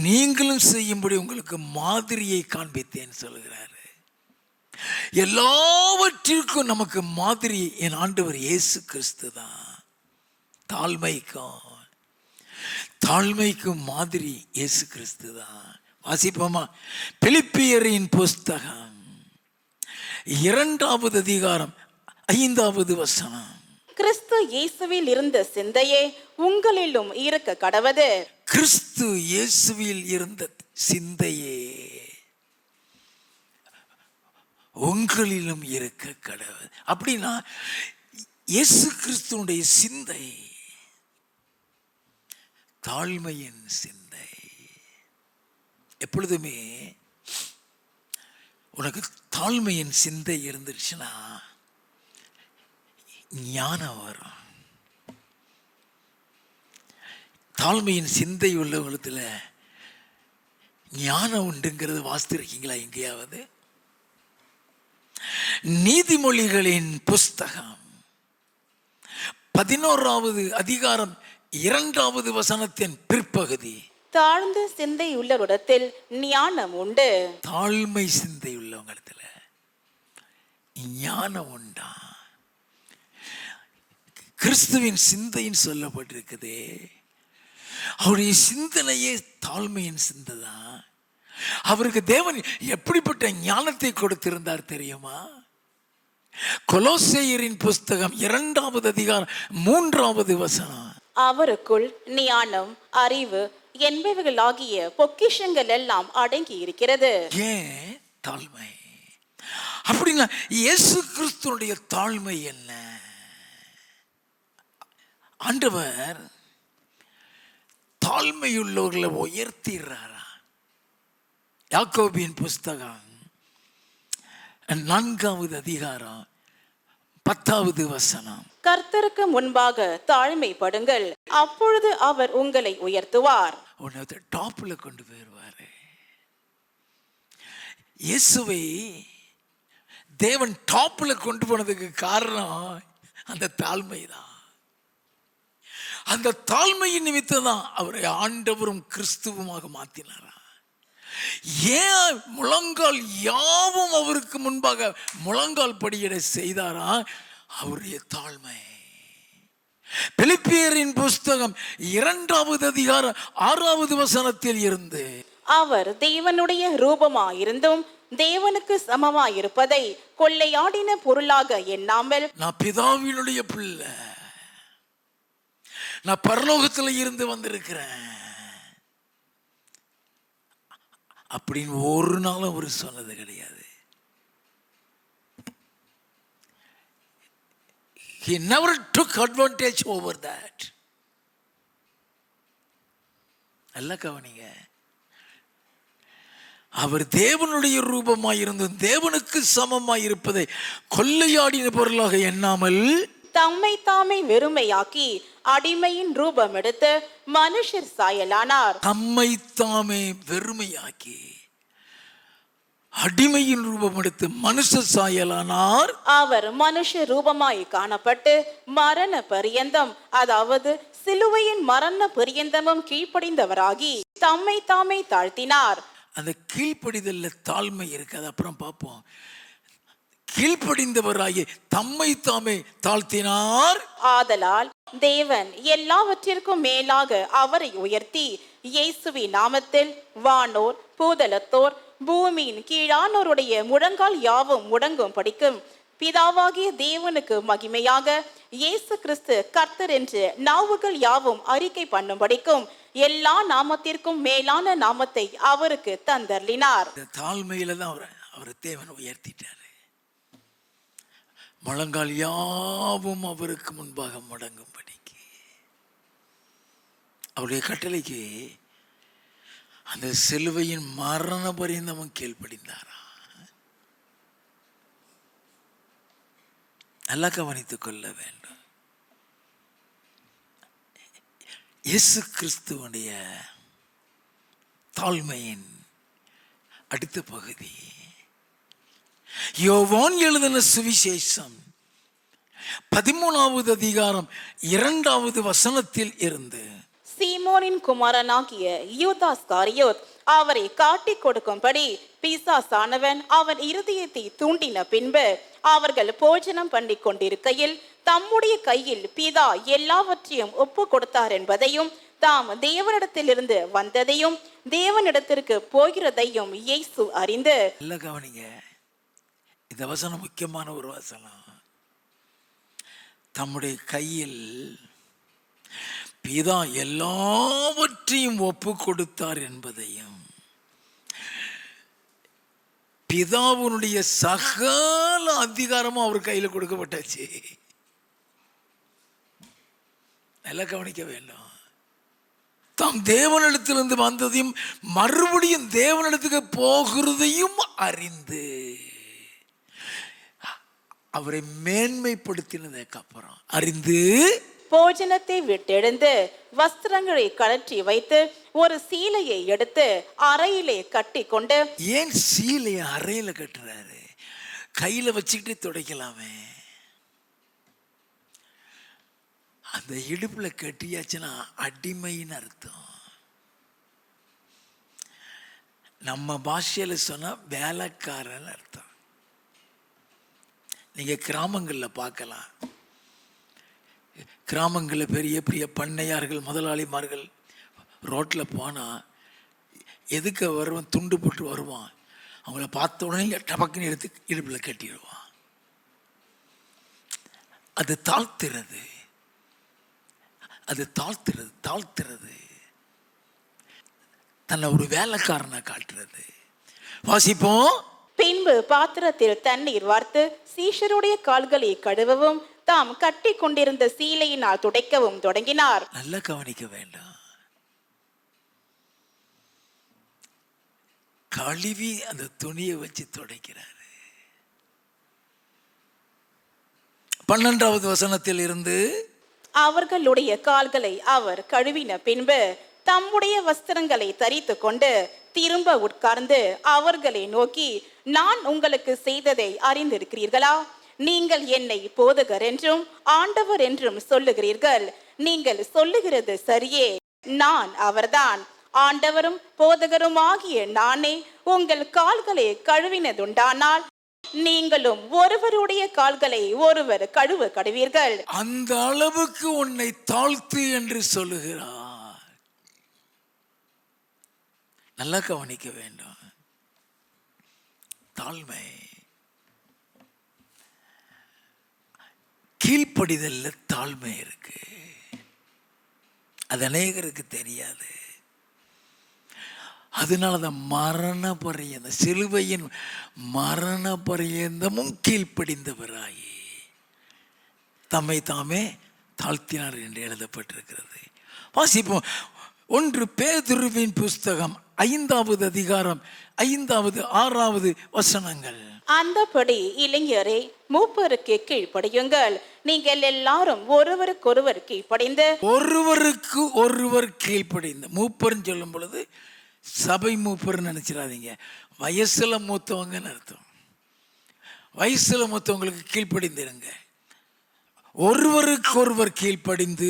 நீங்களும் செய்யும்படி உங்களுக்கு மாதிரியை காண்பித்தேன் சொல்கிறாரு. எல்லாவற்றிற்கும் நமக்கு மாதிரி என் ஆண்டவர் இயேசு கிறிஸ்து தான். தாழ்மைக்கும் மாதிரி இயேசு கிறிஸ்து தான். வாசிப்போமா? பிலிப்பியரின் புஸ்தகம் 2வது அதிகாரம் 5வது வசனம். கிறிஸ்து இயேசுவில் இருந்த சிந்தையே உங்களிலும் இருக்க கடவது. கிறிஸ்து இயேசுவில் இருந்த சிந்தையே உங்களிலும் இருக்க கடவுள். அப்படின்னா இயேசு கிறிஸ்துனுடைய சிந்தை தாழ்மையின் சிந்தை. எப்பொழுதுமே உனக்கு தாழ்மையின் சிந்தை இருந்துருச்சுன்னா ஞானம் வரும். தாழ்மையின் சிந்தை உள்ளவங்களத்துல ஞானம் உண்டுங்கிறது வாசித்திருக்கீங்களா எங்கேயாவது? நீதிமொழிகளின் புஸ்தகம் 11வது அதிகாரம் 2வது வசனத்தின் பிற்பகுதி. தாழ்ந்த சிந்தை உள்ளவரிடத்தில் ஞானம் உண்டு. தாழ்மை சிந்தை உள்ளவங்களிடத்துல ஞானம் உண்டா? கிறிஸ்துவின் சிந்தைன்னு சொல்லப்பட்டிருக்குதே, அவருடைய சிந்தனையே தாழ்மையின் சிந்தை தான். அவருக்கு தேவன் எப்படிப்பட்ட ஞானத்தை கொடுத்திருந்தார் தெரியுமா? கொலோசேயரின் புஸ்தகம் 2வது அதிகாரம் 3வது வசனம். அவருக்குள் ஞானம், அறிவு என்பவைகளாகிய பொக்கிஷங்கள் எல்லாம் அடங்கி இருக்கிறது. ஏன் தாழ்மை? அப்படின்னா இயேசு கிறிஸ்துனுடைய தாழ்மை என்ன? ஆண்டவர் தாழ்மையுள்ளவர்களை உயர்த்திடுறாரா? யாக்கோபின் புஸ்தகம் 4வது அதிகாரம் 10வது வசனம். கர்த்தருக்கு முன்பாக தாழ்மைப்படுங்கள், அப்பொழுது அவர் உங்களை உயர்த்துவார். உன்னை டாப்ல கொண்டு போயிருவாரு. இயேசுவை தேவன் டாப்ல கொண்டு போனதுக்கு காரணம் அந்த தாழ்மை தான். அந்த தாழ்மையின் நிமித்தம் தான் அவரை ஆண்டவரும் கிறிஸ்துவுமாக மாற்றினாரா. ஏன் முழங்கால் யாவும் அவருக்கு முன்பாக முழங்கால் படியிட செய்தாரா? அவருடைய தாழ்மை. பிலிப்பியரின் புஸ்தகம் 2வது அதிகாரம் 6வது வசனத்தில் இருந்து, அவர் தேவனுடைய ரூபமாயிருந்தும் தேவனுக்கு சமமாயிருப்பதை கொள்ளையாடின பொருளாக எண்ணாமல், நான் பிதாவினுடைய பிள்ளை, நான் பரலோகத்துல இருந்து வந்திருக்கிறேன் அப்படின்னு ஒரு நாளும் அவர் சொன்னது கிடையாது. He never took advantage over that. நல்ல கவனிங்க. அவர் தேவனுடைய ரூபமாயிருந்தும் தேவனுக்கு சமமாயிருப்பதை கொள்ளையாடின பொருளாக எண்ணாமல் தம்மை தாமே வெறுமையாக்கி அடிமையின் ரூபம் எடுத்து மனுஷர் சாயலானார். தம்மை தாமே வெறுமையாக்கி அடிமையின் ரூபம் எடுத்து மனுஷ சாயலானார். அவர் மனுஷ ரூபமாய் காணப்பட்டு மரண பரியந்தம், அதாவது சிலுவையின் மரண பரியந்தமும் கீழ்ப்படிந்தவராகி தம்மை தாமே தாழ்த்தினார். அந்த கீழ்ப்படிதல்ல தாழ்மை இருக்கு, அது அப்புறம் பார்ப்போம். கீழ்ப்படிந்தவராகி தம்மை தாமே தாழ்த்தினார். ஆதலால் தேவன் எல்லாவற்றிற்கும் மேலாக அவரை உயர்த்தி இயேசுவின் நாமத்தில் வானோர் பூதலத்தோர் பூமியின் கீழானோருடைய முழங்கால் யாவும் முடங்கும் படிக்கும் பிதாவாகிய தேவனுக்கு மகிமையாக இயேசு கிறிஸ்து கர்த்தர் என்று நாவுகள் யாவும் அறிக்கை பண்ணும்படிக்கும் எல்லா நாமத்திற்கும் மேலான நாமத்தை அவருக்கு தந்தருளினார். இந்த தாழ்மையில தான் அவர் தேவன் உயர்த்திட்டாரு. முழங்கால் யாவும் அவருக்கு முன்பாக முடங்கும்படிக்கு அவருடைய கட்டளைக்கு அந்த சிலுவையின் மரண பரியந்தமும் கீழ்ப்படிந்தாரா. நல்லா கவனித்துக் கொள்ள வேண்டும். இயேசு கிறிஸ்துவனுடைய தாழ்மையின் அடுத்த பகுதி யோவான் எழுதின சுவிசேஷம் 13வது அதிகாரம் 2வது வசனத்தில் இருந்து. சீமோனின் குமாரனாகிய யூதாஸ்காரியோத் அவரை காட்டிக் கொடுக்கும்படி பிசாசானவன் அவன் இருதயத்தை தூண்டின பின்பு அவர்கள் போஜனம் பண்ணி கொண்டிருக்கையில் தம்முடைய கையில் பிதா எல்லாவற்றையும் ஒப்பு கொடுத்தார் என்பதையும் தாம் தேவனிடத்திலிருந்து வந்ததையும் தேவனிடத்திற்கு போகிறதையும் இயேசு அறிந்து. நல்ல கவனிங்க, இந்த வசனம் முக்கியமான ஒரு வசனம். தம்முடைய கையில் பிதா எல்லாவற்றையும் ஒப்பு கொடுத்தார் என்பதையும் பிதாவுனுடைய சகல அதிகாரமும் அவர் கையில் கொடுக்கப்பட்டாச்சு. நல்லா கவனிக்க வேண்டும். தாம் தேவனிடத்திலிருந்து வந்ததையும் மறுபடியும் தேவனிடத்துக்கு போகிறதையும் அறிந்து அவரை மேன்மைப்படுத்தினதுக்கு அப்புறம் அறிந்து போஜனத்தை விட்டெழுந்து வஸ்திரங்களை கழற்றி வைத்து ஒரு சீலையை எடுத்து அறையிலே கட்டி கொண்டு. ஏன் சீலையை அறையில கட்டுறாரு? கையில வச்சுக்கிட்டு துடைக்கலாமே. அந்த இடுப்புல கட்டியாச்சுன்னா அடிமைன்னு அர்த்தம். நம்ம பாஷையில சொன்னா வேலைக்காரன் அர்த்தம். நீங்க கிராமங்களில் பார்க்கலாம். கிராமங்களில் பெரிய பெரிய பண்ணையார்கள் முதலாளிமார்கள் ரோட்டில் போனால் எதுக்கு வருவான், துண்டு போட்டு வருவான். அவங்கள பார்த்த உடனே டபக்குன்னு எடுத்து இடுப்பில் கட்டிடுவான். அது தாழ்த்துறது, அது தாழ்த்துறது, தாழ்த்துறது, தன்னை ஒரு வேலைக்காரனை காட்டுறது. வாசிப்போம். பின்பு பாத்திரத்தில் தண்ணீர் வார்த்து சீஷருடைய கால்களை கழுவவும் தாம் கட்டி கொண்டிருந்த சீலையினால் துடைக்கவும் தொடங்கினார். நல்லா கவனிக்க வேண்டாம். கழுவி அந்த துணியை வச்சு துடைக்கிறாரு. 12வது வசனத்தில் இருந்து அவர்களுடைய கால்களை அவர் கழுவின பின்பு தம்முடைய வஸ்திரங்களை தரித்து கொண்டு திரும்ப உட்கார்ந்து அவர்களை நோக்கி, நான் உங்களுக்கு செய்ததை அறிந்திருக்கிறீர்களா? நீங்கள் என்னை போதகர் என்றும் ஆண்டவர் என்றும் சொல்லுகிறீர்கள். நீங்கள் சொல்லுகிறது சரியே. நான் அவர்தான். ஆண்டவரும் போதகரும் ஆகிய நானே உங்கள் கால்களை கழுவினதுண்டானால் நீங்களும் ஒருவருடைய கால்களை ஒருவர் கழுவ கழுவீர்கள். அந்த அளவுக்கு உன்னை தாழ்த்து என்று சொல்லுகிறார். நல்லா கவனிக்க வேண்டும். தாழ்மை, கீழ்ப்படிதல்ல தாழ்மை இருக்கு. அது அநேகருக்கு தெரியாது. அதனால தான் மரண பரியந்த சிலுவையின் மரண பரியந்தமும் கீழ்ப்படிந்தவராயி தம்மை தாமே தாழ்த்தினார் என்று எழுதப்பட்டிருக்கிறது. வாசிப்போம். 1 பேதுருவின் புஸ்தகம் 5வது அதிகாரம் 5வது 6வது வசனங்கள். அந்தபடி இளைஞரே, மூப்பருக்கு கீழ்ப்படியுங்கள். நீங்கள் எல்லாரும் ஒருவருக்கொருவர் கீழ்ப்படிந்து. ஒருவருக்கு ஒருவர் கீழ்ப்படிந்து. மூப்பர்னு சொல்லும் பொழுது சபை மூப்பர்னு நினைச்சிடாதீங்க. வயசுல மூத்தவங்கன்னு அர்த்தம். வயசுல மூத்தவங்களுக்கு கீழ்ப்படிந்திருங்க. ஒருவருக்கு ஒருவர் கீழ்ப்படிந்து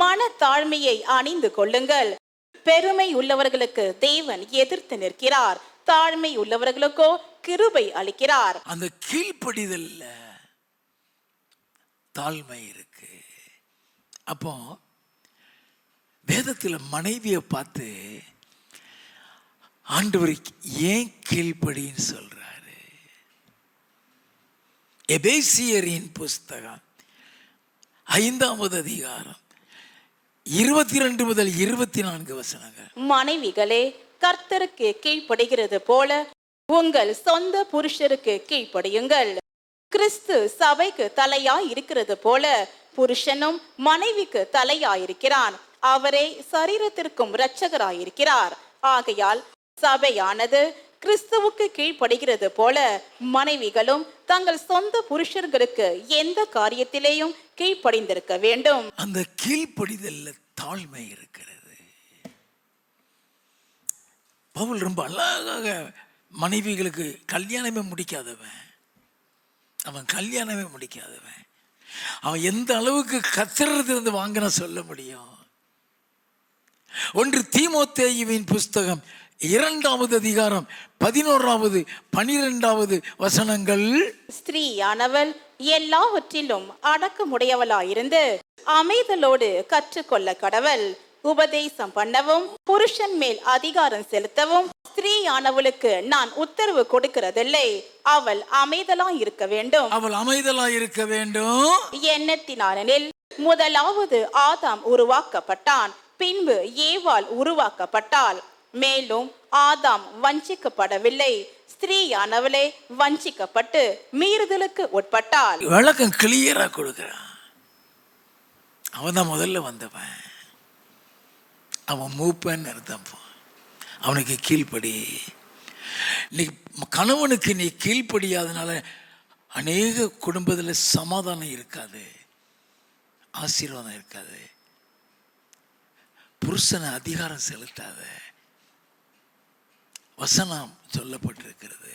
மன தாழ்மையை அணிந்து கொள்ளுங்கள். பெருமை உள்ளவர்களுக்கு தேவன் எதிர்த்து நிற்கிறார், தாழ்மை உள்ளவர்களுக்கோ கிருபை அளிக்கிறார். அந்த கீழ்ப்படிதல்ல தாழ்மை இருக்கு. அப்போ வேதத்தில் மனைவியை பார்த்து ஆண்டவர் ஏன் கீழ்ப்படின்னு சொல்றாரு? எபேசியரின் புஸ்தகம் 5வது அதிகாரம் 22 முதல் 24 வசனங்கள். மனைவிகளே, கர்த்தருக்கு கீழ்ப்படுகிறது போல உங்கள் சொந்த புருஷருக்கு கீழ்ப்படியுங்கள். கிறிஸ்து சபைக்கு தலையாய் இருக்கிறது போல புருஷனும் மனைவிக்கு தலையாயிருக்கிறான். அவரே சரீரத்திற்கும் இரட்சகராயிருக்கிறார். ஆகையால் சபையானது கிறிஸ்துவுக்கு கீழ்ப்படுகிறது போல மனைவிகளும் தங்கள் சொந்த புருஷர்களுக்கு எந்த காரியத்திலேயும் கீழ்ப்படிந்திருக்க வேண்டும். அந்த கீழ்ப்படிதல்ல தாழ்மை இருக்கிறது. பவுல் ரொம்ப அழகாக மனைவிகளுக்கு கல்யாணமே முடிக்காதவன், அவன் எந்த அளவுக்கு கத்திரத்திலிருந்து வாங்கின சொல்ல முடியும். 1 தீமோத்தேயுவின் புஸ்தகம் 2வது அதிகாரம் 11வது 12வது வசனங்கள். ஸ்திரீயானவள் எல்லாவற்றிலும் அடக்கமுடையவளாயிருந்து அமைதலோடு கற்றுக்கொள்ள கடவள். உபதேசம் பண்ணவும் புருஷன் மேல் அதிகாரம் செலுத்தவும் ஸ்திரீயானவளுக்கு நான் உத்தரவு கொடுக்கிறதில்லை. அவள் அமைதலாய் இருக்க வேண்டும். எண்ணத்தினாலெனில் முதலாவது ஆதாம் உருவாக்கப்பட்டான், பின்பு ஏவாள் உருவாக்கப்பட்டாள். மேலும் ஆதாம் வஞ்சிக்கப்படவில்லை, ஸ்திரீயானவளே வஞ்சிக்கப்பட்டு மீறுதலுக்கு உட்பட்டாள். விளக்கம் கிளியரா கொடுக்கிறான். அவன் தான் முதல்ல வந்தவன், அவன் மூப்பன் அர்த்தம். அவனுக்கு கீழ்ப்படி. நீ கணவனுக்கு நீ கீழ்ப்படியாதனால அநேக குடும்பத்தில் சமாதானம் இருக்காது, ஆசீர்வாதம் இருக்காது. புருஷனை அதிகாரம் செலுத்தாத வசனம் சொல்லப்பட்டிருக்கிறது.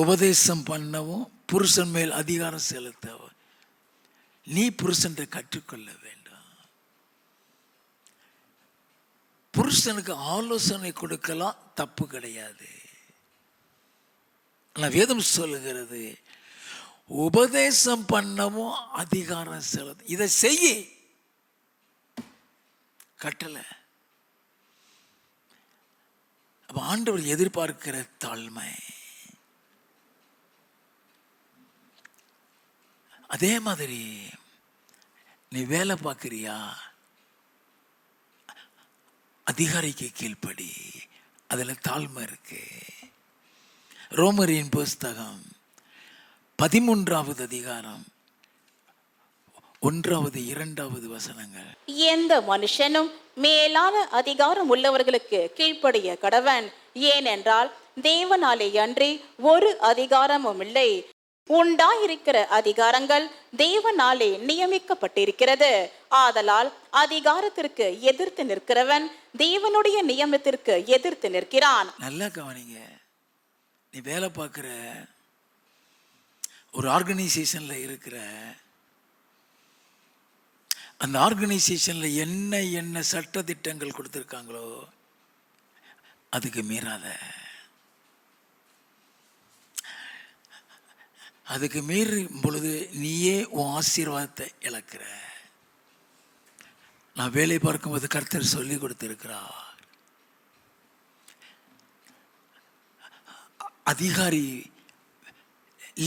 உபதேசம் பண்ணவும் புருஷன் மேல் அதிகாரம் செலுத்தவும் நீ புருஷன் கற்றுக்கொள்ள வேண்டும். புருஷனுக்கு ஆலோசனை கொடுக்கலாம், தப்பு கிடையாது. ஆனால் வேதம் சொல்லுகிறது உபதேசம் பண்ணவும் அதிகாரம் செலுத்த, இதை செய்ய கட்டளை. அப்ப ஆண்டவர் எதிர்பார்க்கிற தாழ்மை. அதே மாதிரி நீ வேலை பார்க்கிறியா, அதிகாரிக்கு கீழ்ப்படி, அதில் தாழ்மை இருக்கு. ரோமரின் புஸ்தகம் 13வது அதிகாரம் 1வது 2வது வசனங்கள். எந்த மனுஷனும் மேலான அதிகாரம் உள்ளவர்களுக்கு கீழ்ப்படிய கடவன். ஏனென்றால் தேவனாலே அன்றி ஒரு அதிகாரமும் இல்லை. உண்டாயிருக்கிற அதிகாரங்கள் தேவனாலே நியமிக்கப்பட்டிருக்கிறது. ஆதலால் அதிகாரத்திற்கு எதிர்த்து நிற்கிறவன் தேவனுடைய நியமத்திற்கு எதிர்த்து நிற்கிறான். நல்லா கவனிங்க. நீ வேலை பார்க்குற ஒரு ஆர்கனைசேஷன்ல இருக்கிற, அந்த ஆர்கனைசேஷன்ல என்ன சட்ட திட்டங்கள் கொடுத்துருக்காங்களோ அதுக்கு மீறாத. அதுக்கு மீறும் பொழுது நீயே உன் ஆசீர்வாதத்தை இழக்கிற. நான் வேலை பார்க்கும்போது கர்த்தர் சொல்லி கொடுத்திருக்கிறார், அதிகாரி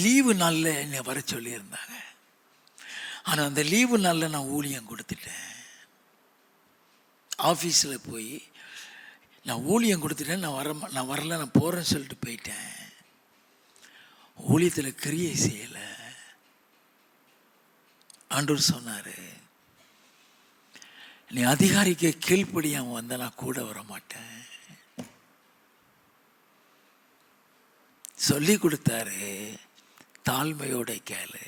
லீவு நாளில் என்னை வர சொல்லியிருந்தாங்க. ஆனால் அந்த லீவு நாளில் நான் ஊழியம் கொடுத்துட்டேன். ஆஃபீஸில் போய் நான் ஊழியம் கொடுத்துட்டேன், நான் வரல, நான் போகிறேன்னு சொல்லிட்டு போயிட்டேன். ஊழியத்தில் கிரியை செய்யலை. ஆண்டவர் சொன்னார், நீ அதிகாரிக்கு கீழ்ப்படியாம வந்த நான் கூட வர மாட்டேன். சொல்லி கொடுத்தாரு, தாழ்மையோட கேளு.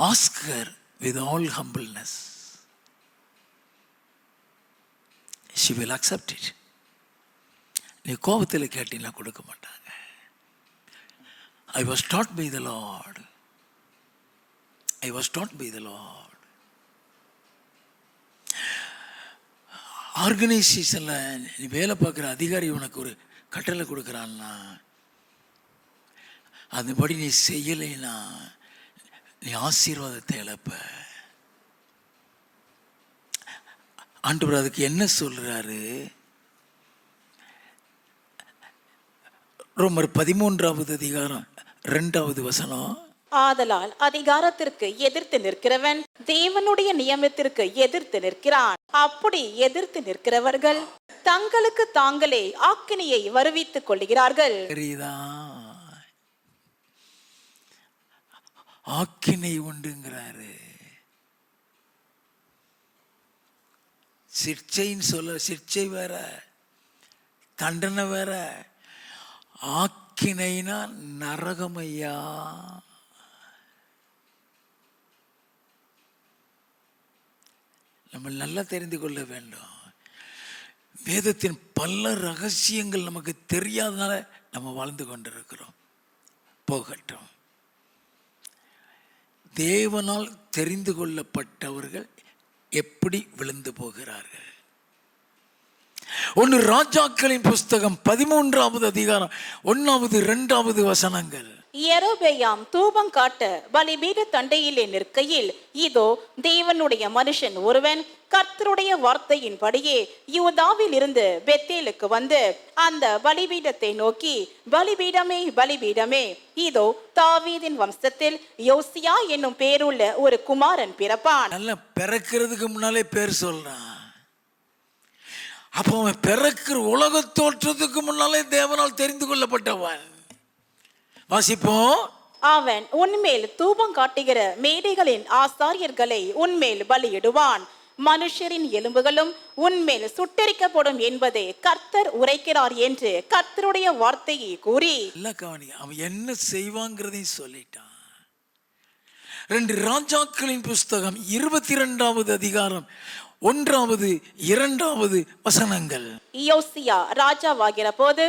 Ask her with all humbleness. She will accept it. நீ கோபத்தில் கேட்டீங்கன்னா கொடுக்க மாட்டாங்க. I was taught by the Lord. ஆர்கனைசேஷனில் நீ வேலை பார்க்குற அதிகாரி உனக்கு ஒரு கட்டளை கொடுக்குறான்னா அதுபடி நீ செய்யலைன்னா நீ ஆசீர்வாதத்தை இழப்ப. ஆண்டவர் அதுக்கு என்ன சொல்றாரு? ரோமர் 13வது அதிகாரம் 2வது வசனம். ஆதலால் அதிகாரத்திற்கு எதிர்த்து நிற்கிறவன் தேவனுடைய நியமத்திற்கு எதிர்த்து நிற்கிறான். அப்படி எதிர்த்து நிற்கிறவர்கள் தங்களுக்கு தாங்களே ஆக்கினையை வருவித்துக் கொள்கிறார்கள். தெரியுதா? ஆக்கினை உண்டுங்கிறாரு. சிற்சைன்னு சொல்ல, சிற்சை வேற, தண்டனை வேற. ஆக்கினைனா நரகமையா. நம்ம நல்லா தெரிந்து கொள்ள வேண்டும். வேதத்தின் பல ரகசியங்கள் நமக்கு தெரியாதனால நம்ம வாழ்ந்து கொண்டிருக்கிறோம். போகட்டும். தேவனால் தெரிந்து கொள்ளப்பட்டவர்கள் எப்படி விழுந்து போகிறார்கள்? 1 ராஜாக்களின் புஸ்தகம் 13வது அதிகாரம் 1வது 2வது வசனங்கள். யெரொபெயாம் தூபம் காட்ட பலிபீட தண்டையிலே நிற்கையில், இதோ தேவனுடைய மனுஷன் ஒருவன் கர்த்தருடைய வார்த்தையின்படியே யூதாவில் இருந்து பெத்தேலுக்கு வந்து அந்த பலிபீடத்தை நோக்கி, பலிபீடமே பலிபீடமே, இதோ தாவீதின் வம்சத்தில் யோசியா என்னும் பேருள்ள ஒரு குமாரன் பிறப்பான். நல்ல பிறக்கிறதுக்கு முன்னாலே பேர் சொல்றான். அப்போ அவன் பிறக்கிற உலக தோற்றத்துக்கு முன்னாலே தேவனால் தெரிந்து கொள்ளப்பட்டவன். வாசிப்போம். அவன் உன்மேல் தூபம் காட்டுகிற மேடைகளின் ஆசாரியர்களை உன்மேல் பலியிடுவான். மனுஷரின் எலும்புகளும் உன்மேல் சுட்டெரிக்கப்படும் என்பதை கர்த்தர் உரைக்கிறார் என்று கர்த்தருடைய வார்த்தையை கூறி, இல்ல கவனி, அவன் என்ன செய்வாங்கிறதையும் சொல்லிட்டான். 2 ராஜாக்களின் புஸ்தகம் 22வது அதிகாரம் 1வது 2வது வசனங்கள். யோசியா ராஜாவாகிற போது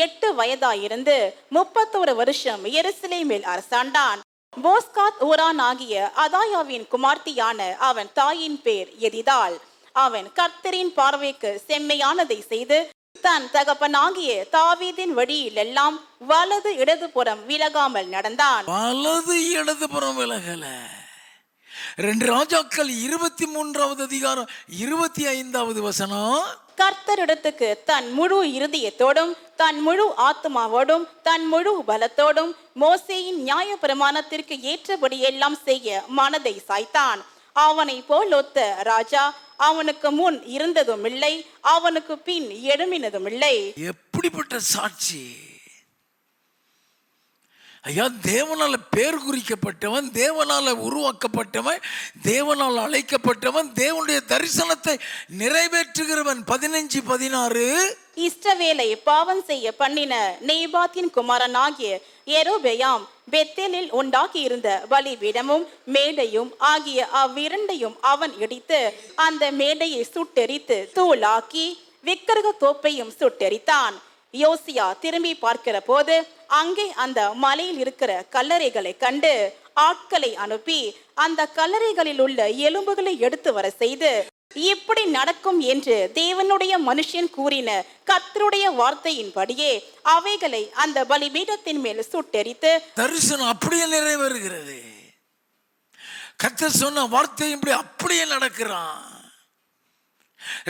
8 வயதாயிருந்து 31 வருஷம் எருசலேமில் அரசாண்டான். போஸ்காத் ஊரான் ஆகிய அதாயாவின் குமார்த்தியான அவன் தாயின் பேர் எதிதாள். அவன் கர்த்தரின் பார்வைக்கு செம்மையானதை செய்து தன் தகப்பனாகிய தாவீதின் வழியிலெல்லாம் வலது இடதுபுறம் விலகாமல் நடந்தான். வலது இடதுபுறம் விலகல. 2 ராஜாக்கள் 23வது அதிகாரம் 25வது வசனம். கர்த்தரிடத்துக்கு தன் முழு இருதயத்தோடும் தன் முழு ஆத்மாவோடும் தன் முழு பலத்தோடும் மோசேயின் நியாய பிரமாணத்திற்கு ஏற்றபடி எல்லாம் செய்ய மனதை சாய்த்தான். அவனை போல் ஒத்த ராஜா அவனுக்கு முன் இருந்ததும் இல்லை, அவனுக்கு பின் எழும்பினதும் இல்லை. எப்படிப்பட்ட சாட்சி ஐயா! தேவனால பேர் குறிக்கப்பட்டவன், தேவனால உருவாக்கப்பட்டவன், தேவனால் அழைக்கப்பட்டவன், தேவனுடைய தரிசனத்தை நிறைவேற்றுகிறவன். 15:16. இஸ்ரவேலை பாவம் செய்ய பண்ணின நேபாத்தின் குமாரனாகிய யெரொபெயாம் பெத்தேலில் உண்டாக்கி இருந்த பலிபீடமும் மேடையும் ஆகிய அவ்விரண்டையும் அவன் இடித்து அந்த மேடையை சுட்டெரித்து தூளாக்கி விக்கிரக தோப்பையும் சுட்டெரித்தான். யோசியா திரும்பி பார்க்கிற போது அங்கே அந்த மலையில் இருக்கிற கல்லறைகளை கண்டு ஆட்களை அனுப்பி அந்த கல்லறைகளில் உள்ள எலும்புகளை எடுத்து வர செய்து, இப்படி நடக்கும் என்று தேவனுடைய மனுஷன் கூறின கர்த்தருடைய வார்த்தையின்படியே அவைகளை அந்த பலிபீடத்தின் மேல் சுட்டெரித்து, தரிசனம் அப்படியே நிறைவேறுகிறது. கர்த்தர் சொன்ன வார்த்தையின்படி அப்படியே நடக்கிறான்.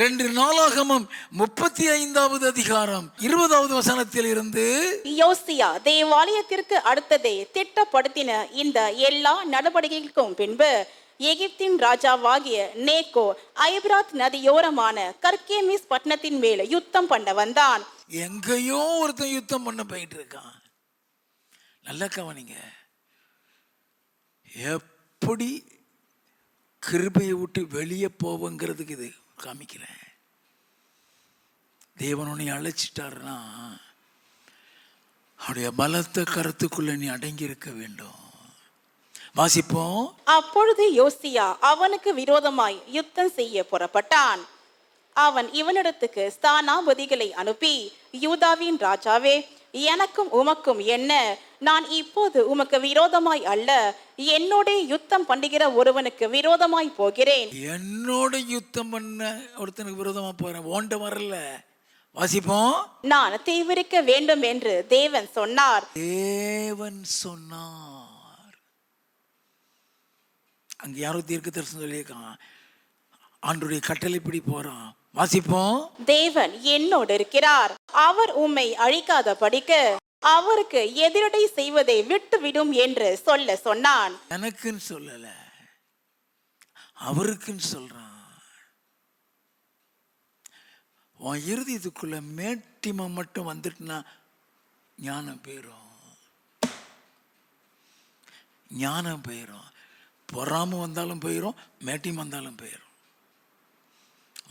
2 நாளாகமம் 35வது அதிகாரம் 20வது வசனத்தில் இருந்து. யோசியா தேவாலயத்திற்கு அடுத்ததை திட்டப்படுத்தின இந்த எல்லா நடவடிக்கைகளுக்கும் பின்பு எகிப்தின் ராஜாவாகிய நேக்கோ ஐபிராத் நதியோரமான கர்கேமிஸ் பட்டணத்தின் மேல் யுத்தம் பண்ண வந்தான். எங்கேயோ ஒருத்தன் யுத்தம் பண்ண போயிட்டு இருக்கான். நல்ல கவனிங்க, எப்படி கிருபையை விட்டு வெளியே போவங்கிறதுக்கு இது காமிக்கிறேன். தேவன் உன்னை அழைச்சிட்டாருன்னா அவருடைய பலத்த கருத்துக்குள்ள நீ அடங்கி இருக்க வேண்டும். வாசிப்போம். அப்பொழுது யோசியா அவனுக்கு விரோதமாய் யுத்தம் செய்ய புறப்பட்டான். அவன் இவனிடத்துக்கு ஸ்தானாபதிகளை அனுப்பி, யூதாவின் ராஜாவே, எனக்கும் உமக்கும் என்ன? நான் இப்போது உமக்கு விரோதமாய் அல்ல, என்னோட யுத்தம் பண்ணுகிற ஒருவனுக்கு விரோதமாய் போகிறேன். என்னோட யுத்தம் பண்ண ஒருத்தனுக்கு விரோதமா போறேன், ஓண்ட வரல. வாசிப்போம். நான் தீவிரிக்க வேண்டும் என்று தேவன் சொன்னார். தேவன் சொன்னார். அங்க யாரோ தீர்க்க தரிசனம் சொல்லியிருக்கான், ஆண்டுடைய கட்டளைப்படி போறான். வாசிப்போம். தேவன் என்னோடு இருக்கிறார், அவர் உம்மை அழிக்காத படிக்க அவருக்கு எதிரடை செய்வதை விட்டுவிடும் என்று சொன்னான். எனக்குன்னு சொல்லல, அவருக்குன்னு சொல்றான். உன் இறுதியத்துக்குள்ள மேட்டிமை மட்டும் வந்துட்டுனா ஞானம் போயிடும், ஞானம் போயிடும். பொறாம வந்தாலும் போயிடும், மேட்டிமை வந்தாலும் போயிடும்.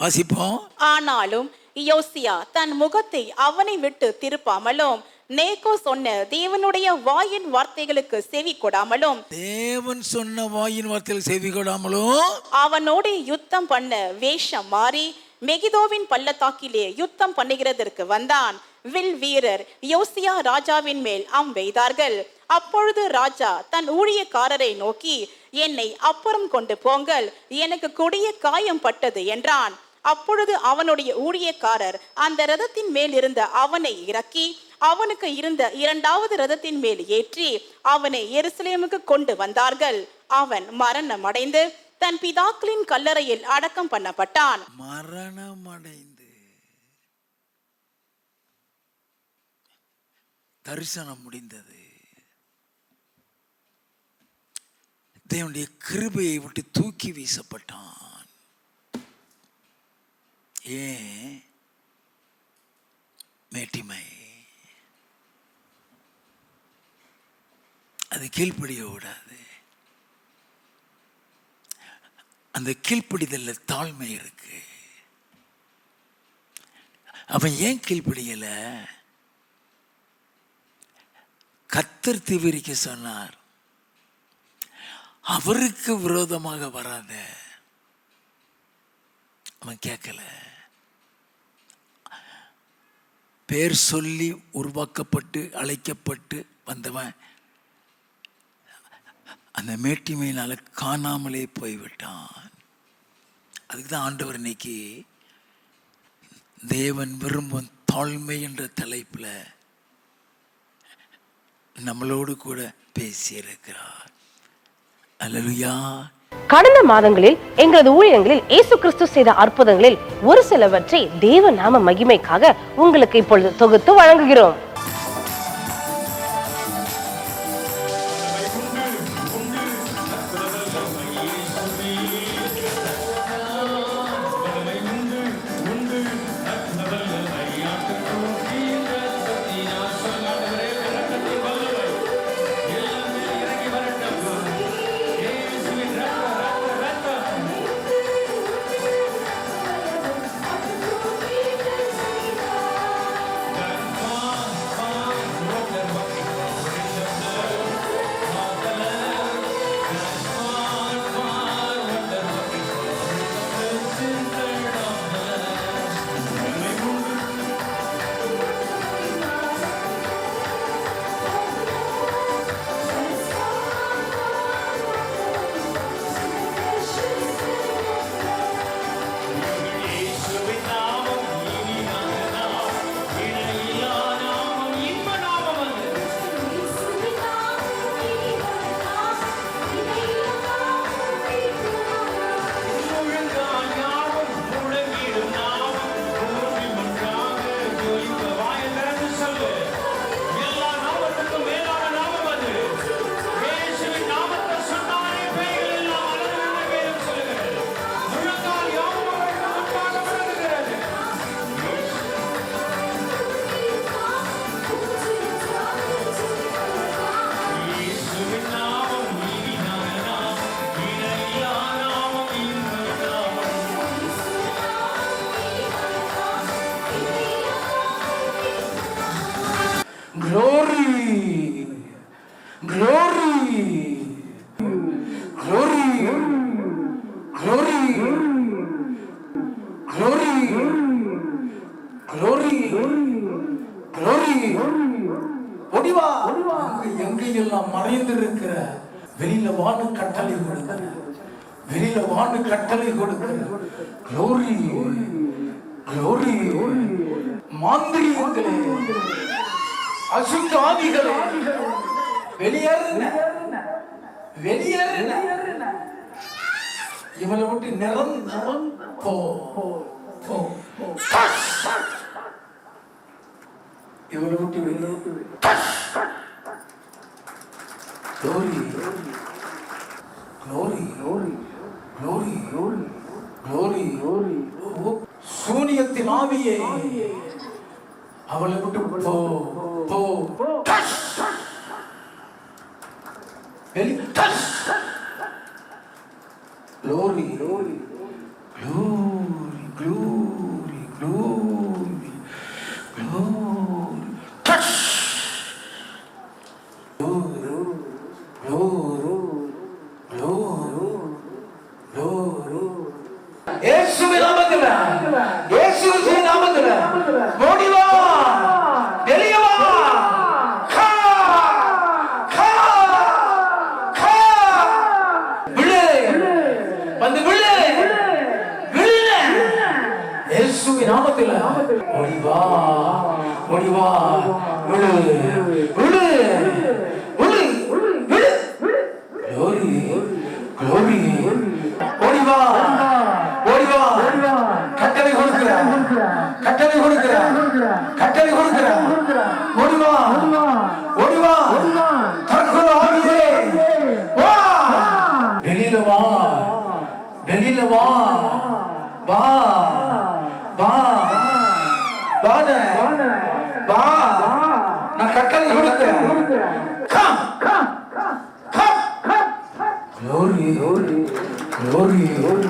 வாசிப்போம். ஆனாலும் யோசியா தன் முகத்தை அவனை விட்டு திருப்பாமலும் நேகோ சொன்ன தேவனுடைய வாயின் வார்த்தைகளுக்கு செவி கொடாமலும், தேவன் சொன்ன வாயின் வார்த்தைகளுக்கு செவி கொடாமலும் அவனோடு யுத்தம் பண்ண வேஷம் மாறி மெகிதோவின் பள்ளத்தாக்கிலே யுத்தம் பண்ணுகிறதற்கு வந்தான். வில் வீரர் யோசியா ராஜாவின் மேல் வெய்தார்கள். அப்பொழுது ராஜா தன் ஊழியக்காரரை நோக்கி, என்னை அப்புறம் கொண்டு போங்கள், எனக்கு கொடிய காயம் பட்டது என்றான். அப்பொழுது அவனுடைய ஊழியக்காரர் அந்த ரதத்தின் மேல் இருந்த அவனை இறக்கி அவனுக்கு இருந்த இரண்டாவது ரதத்தின் மேல் ஏற்றி அவனை எருசலேமுக்கு கொண்டு வந்தார்கள். அவன் மரணம் அடைந்து தன் பிதாக்களின் கல்லறையில் அடக்கம் பண்ணப்பட்டான். மரணம் அடைந்து தரிசனம் முடிந்தது. தேவனுடைய கிருபையை விட்டு தூக்கி வீசப்பட்டான். ஏன்? மேட்டிமை. அது கீழ்ப்படிய விடாது. அந்த கீழ்ப்படிதல்ல தாழ்மை இருக்கு. அவன் ஏன் கீழ்ப்படியல? கர்த்தர் தீவிரிக்க சொன்னார், அவருக்கு விரோதமாக வராத. அவன் கேட்கல. பேர் சொல்லி உருவாக்கப்பட்டு அழைக்கப்பட்டு வந்தவன் அந்த மேட்டிமையினால காணாமலே போய்விட்டான். அதுக்கு தான் ஆண்டவர் இன்னைக்கு தேவன் விரும்பும் தாழ்மை என்ற தலைப்புல நம்மளோடு கூட பேசியிருக்கிறார். அல்லேலூயா. கடந்த மாதங்களில் எங்களது ஊழியங்களில் இயேசு கிறிஸ்து செய்த அற்புதங்களில் ஒரு சிலவற்றை தேவ நாம மகிமைக்காக உங்களுக்கு இப்பொழுது தொகுத்து வழங்குகிறோம். Glory, glory, glory, glory, glory, glory, glory. ஒடிவா எங்கெல்லாம் மறைந்திருக்கிற வெளியில வானு கட்டளை கொடுக்கிற, வெளியில வானு கட்டளை கொடுக்கிற. glory, glory. மாந்திரிகங்களே, அசுத்த ஆவிகளே, வெளியேறுன, வெளியேறுன. இவளை விட்டு நிறம் போ. இவரை விட்டு வெளியே. Glory, glory, glory, glory, glory, glory. சூனியத்தின் ஆவியே அவளை விட்டு போ போ. வெளியே. Glory, glory, glory, glory, glory, glory. Touch. Glory, glory, glory, glory. இயேசுவின் நாமத்தில், இயேசுவின் நாமத்தில் ஓடி வா, வெளியே வா. கா கா கா. விழு, வந்து விழு, விழு. இயேசுவின் நாமத்தில் ஓடி வா, ஓடி வா. விழு, விழு, விழு, விழு. Glory, glory. ஓடி வா, ஓடி வா. கட்டளை கொடுக்கிறார், கட்டளை கொடுக்கிறார், கட்டளை கொடுக்கிறார். ஓடி வா, ஓடி வா. தற்கொலை ஆவியே வா, வெளியில வா, வெளியில வா, வா, வா, வாடா, வா. நான் கட்டளை கொடுக்கிறேன். Come, come, come, come. Glory, glory, glory, glory,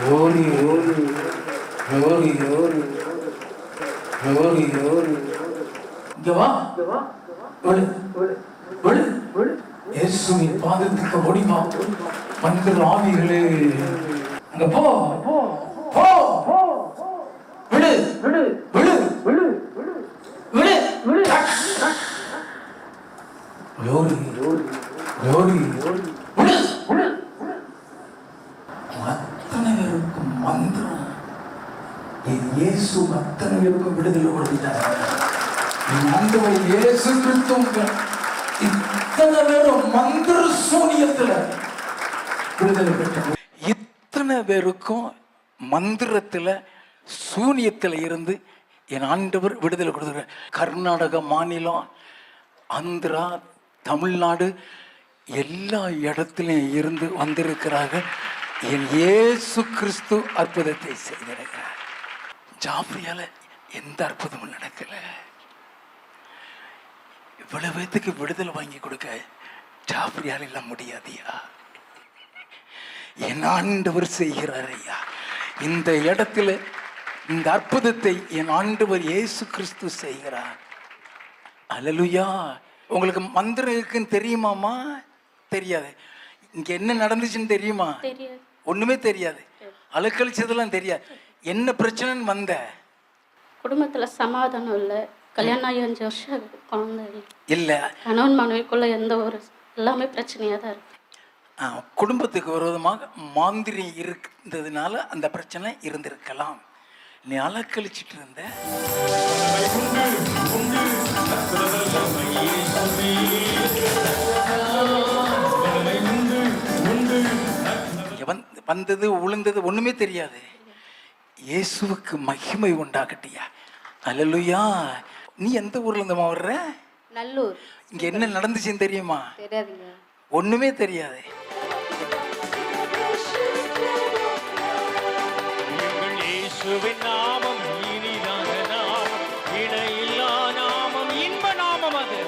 glory, glory, glory, glory. இங்க வா, விழு, விழு, விழு. இயேசுவின் பாதத்துக்கு ஓடி வா. மந்திர ஆவிகளே அங்க போ, போ, விழு, விழு, விழு, விழு, விழு, விழு. Glory, glory, glory, விழு, விழு. அத்தனை பேருக்கும் மந்திரம் இயேசு அத்தனை பேருக்கும் விடுதலை கொடுத்தார். ஆண்டவர் இயேசு கிறிஸ்து இத்தனை பேரும் மந்திர சூனியத்துல விடுதலை பெற்றார். இத்தனை பேருக்கும் மந்திரத்துல சூனியத்துல இருந்து என் ஆண்டவர் விடுதலை கொடுத்தார். கர்நாடக மாநிலம், ஆந்திரா, தமிழ்நாடு எல்லா இடத்திலும் இருந்து வந்திருக்கிறார்கள். என் இயேசு கிறிஸ்து அற்புதத்தை செய்திருக்கிறார். ஜாப்ரியால எந்த அற்புதமும் நடக்கல. இவ்வளவு பேத்துக்கு விடுதலை வாங்கி கொடுக்க ஜாப்ரியால எல்லாம் முடியாதியா. என் ஆண்டவர் செய்கிறார் ஐயா. இந்த இடத்துல இந்த அற்புதத்தை என் ஆண்டவர் இயேசு கிறிஸ்து செய்கிறார். அல்லேலூயா. உங்களுக்கு மந்திரம் இருக்குன்னு தெரியுமாமா? தெரியாது. இங்க என்ன நடந்துச்சுன்னு தெரியுமா? ஒண்ணுமே தெரியாது. அலக்கழிச்சதெல்லாம் தெரியாது. என்ன பிரச்சனைன்னு வந்த? குடும்பத்துல சமாதானம் இல்லை. கல்யாணம் ஆகி 5 வருஷம் குழந்தை இல்ல. கணவன் மனைவிக்குள்ள எந்த ஒரு எல்லாமே பிரச்சனையா தான் இருக்கு. குடும்பத்துக்கு விரோதமாக மாந்திரி இருந்ததுனால அந்த பிரச்சனை இருந்திருக்கலாம். நீ அலக்கழிச்சிட்டு இருந்த. வந்தது உளுந்தது ஒண்ணுமே தெரியாது. இயேசுவுக்கு மகிமை உண்டாகட்டியா. அல்லேலூயா. நீ எந்த ஊர்ல இருந்தமா வர்ற? நல்லூர். இங்க என்ன நடந்துச்சுன்னு தெரியுமா? தெரியாதுங்க. ஒண்ணுமே தெரியாது. நாமம் இனிதான நாமம், இணையில்லா நாமம், இன்ப நாமம் அது.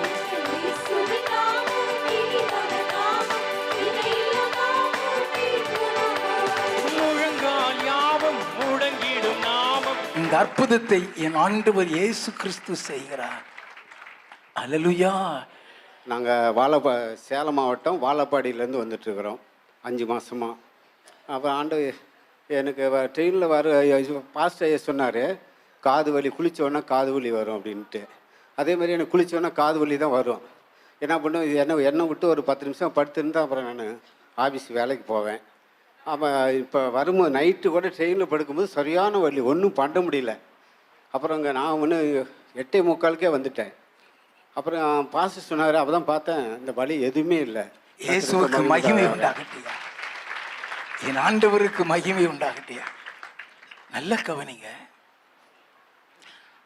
முழங்கால் யாவும் முடங்கிடும் நாமம். இந்த அற்புதத்தை என் ஆண்டவர் இயேசு கிறிஸ்து செய்கிறார். அல்லேலூயா. நாங்கள் சேலம் மாவட்டம் வாழப்பாடியிலேருந்து வந்துட்டுருக்குறோம் 5 மாதமாக. அப்போ எனக்கு ட்ரெயினில் பாஸ்டர் சொன்னார், காது வலி குளித்தோன்னா காது வலி வரும் அப்படின்ட்டு. அதே மாதிரி எனக்கு குளித்தோன்னா காது வலி தான் வரும். என்ன பண்ணும், எண்ணெய் விட்டு ஒரு 10 நிமிஷம் படுத்துருந்து அப்புறம் நான் ஆஃபீஸ் வேலைக்கு போவேன். அப்போ இப்போ வரும்போது நைட்டு கூட ட்ரெயினில் படுக்கும்போது சரியான வலி, ஒன்றும் பண்ண முடியல. அப்புறம் இங்கே நான் 8:45 வந்துட்டேன். அப்புறம் பாஸ்டர் சொன்னார், அப்போ தான் பார்த்தேன் இந்த வலி எதுவுமே இல்லை. இயேசுவுக்கு மகிமை உண்டாகட்டியா. என் ஆண்டவருக்கு மகிமை உண்டாகட்டியா. நல்ல கவனிங்க.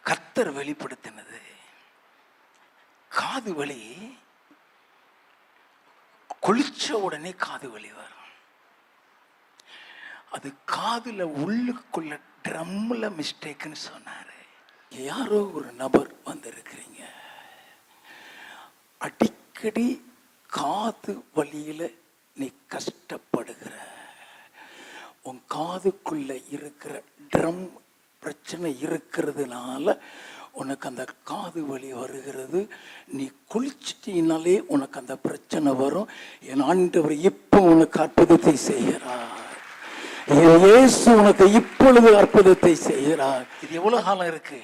கர்த்தர் வெளிப்படுத்தினது காது வலி குளிச்ச உடனே காது வலி வரும். அது காதுல உள்ளுக்குள்ள ட்ரம்ல மிஸ்டேக்னு சொன்னாரு. யாரோ ஒரு நபர் வந்திருக்கிறீங்க, அடிக்கடி காது வலியில நீ கஷ்டப்படுகிற, உன் காதுக்குள்ள இருக்கிற ட்ரம் பிரச்சனை இருக்கிறதுனால உனக்கு அந்த காது வலி வருகிறது. நீ குளிச்சிட்டீனாலே உனக்கு அந்த பிரச்சனை வரும். என் ஆண்டவர் இப்போ உனக்கு அற்புதத்தை செய்கிறார். என் இயேசு உனக்கு இப்பொழுது அற்புதத்தை செய்கிறார். இது எவ்வளவு காலம் இருக்கு?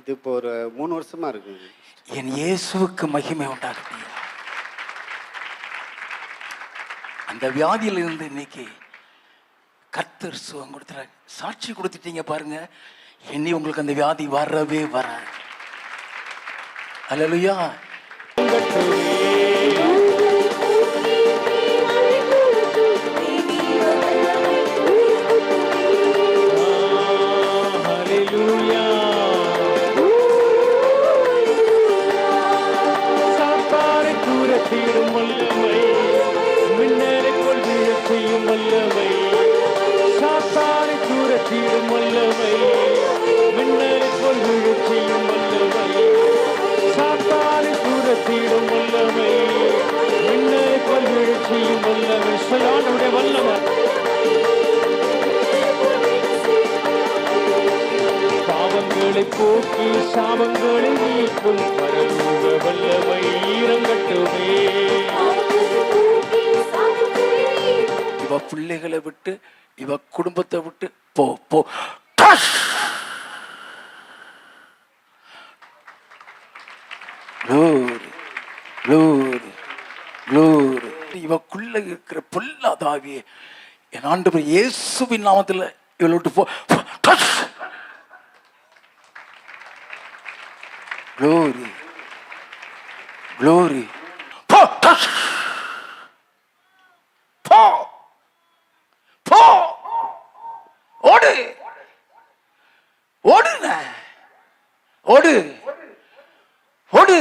இது இப்போ ஒரு 3 வருஷமா இருக்குது. என் இயேசுவுக்கு மகிமை உண்டாகட்டும். அந்த வியாதியிலிருந்து இன்னைக்கு கர்த்தர் சுகம் கொடுத்துறாரு. சாட்சி கொடுத்துட்டீங்க பாருங்க. இனி உங்களுக்கு அந்த வியாதி வரவே வராது. அல்லேலூயா. பாவங்களை போக்கி சாபங்களை நீக்கும் பரலோக வல்லமை இறங்கட்டுமே. இவ பிள்ளைகளை விட்டு, இவ குடும்பத்தை விட்டு போ போ. Glory, glory, glory. இவக்குள்ள இருக்கிற பொல்லாதாவியே என் ஆண்டவர் இயேசுவின் நாமத்தில் இவளை விட்டு போ. Glory, glory. போ, போ, போ, ஓடு, ஓடுன, ஓடு, ஓடு.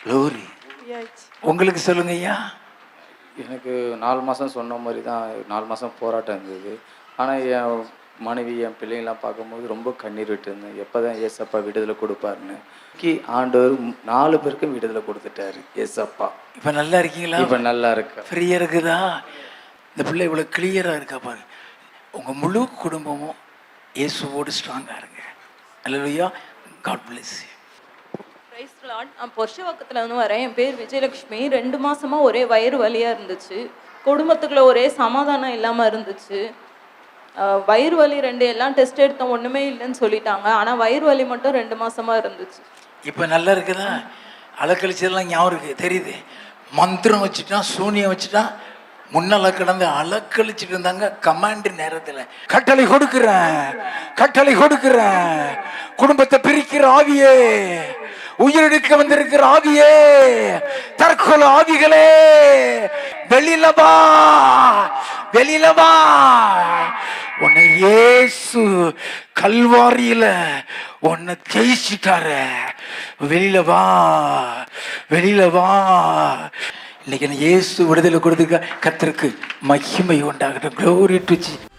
Glory. உங்களுக்கு சொல்லுங்க ஐயா. எனக்கு 4 மாதம் சொன்ன மாதிரி தான் 4 மாதம் போராட்டம் இருந்தது. ஆனால் என் மனைவி என் பிள்ளைங்களாம் பார்க்கும்போது ரொம்ப கண்ணீர் விட்டு இருந்தேன். எப்போ தான் ஏசப்பா விடுதலை கொடுப்பாருன்னு. ஆண்டவர் 4 பேருக்கும் விடுதலை கொடுத்துட்டாரு ஏசப்பா. இப்போ நல்லா இருக்கீங்களா? இப்போ நல்லா இருக்கு. ஃப்ரீயாக இருக்குதா? இந்த பிள்ளை இவ்வளோ கிளியராக இருக்கா பாரு. உங்கள் முழு குடும்பமும் இயேசுவோடு ஸ்ட்ராங்காக இருங்க. Hallelujah. God bless you. Praise Lord. நான் பொர்ஷவாக்கத்துல இருந்து வரேன். என் பேர் விஜயலட்சுமி. 2 மாசமா ஒரே வயிறு வலியா இருந்துச்சு. குடும்பத்துக்குள்ள ஒரே சமாதானம் இல்லாம இருந்துச்சு. வயிறு வலி 2 எல்லாம் டெஸ்ட் எடுத்தோம், ஒண்ணுமே இல்லைன்னு சொல்லிட்டாங்க. ஆனா வயிறு வலி மட்டும் 2 மாசமா இருந்துச்சு. இப்போ நல்லா இருக்குதா? அலக்கழிச்சதெல்லாம் ஞாபகம் இருக்கு, தெரியுது. மந்திரம் வச்சுட்டான், சூனியம் வச்சுட்டான், முன்னால கிடந்து அலக்கழிச்சிட்டு இருந்தாங்க. கமாண்ட் நேரத்தில் கட்டளை கொடுக்கிறேன், கட்டளை கொடுக்கிறேன். குடும்பத்தை பிரிக்கிற ஆவியே, உயிரெடுக்க வந்திருக்கிற ஆவியே, தற்கொலை ஆவிகளே, வெளியில வா, வெளியில வா. உன்னை இயேசு கல்வாரியில உன்னை ஜெயிச்சிட்டாரு. வெளியில வா, வெளியில வா. இன்னைக்கு இயேசு விடுதலை கொடுத்துக்க. கர்த்தருக்கு மகிமை உண்டாகட்டும். Glory to Jesus.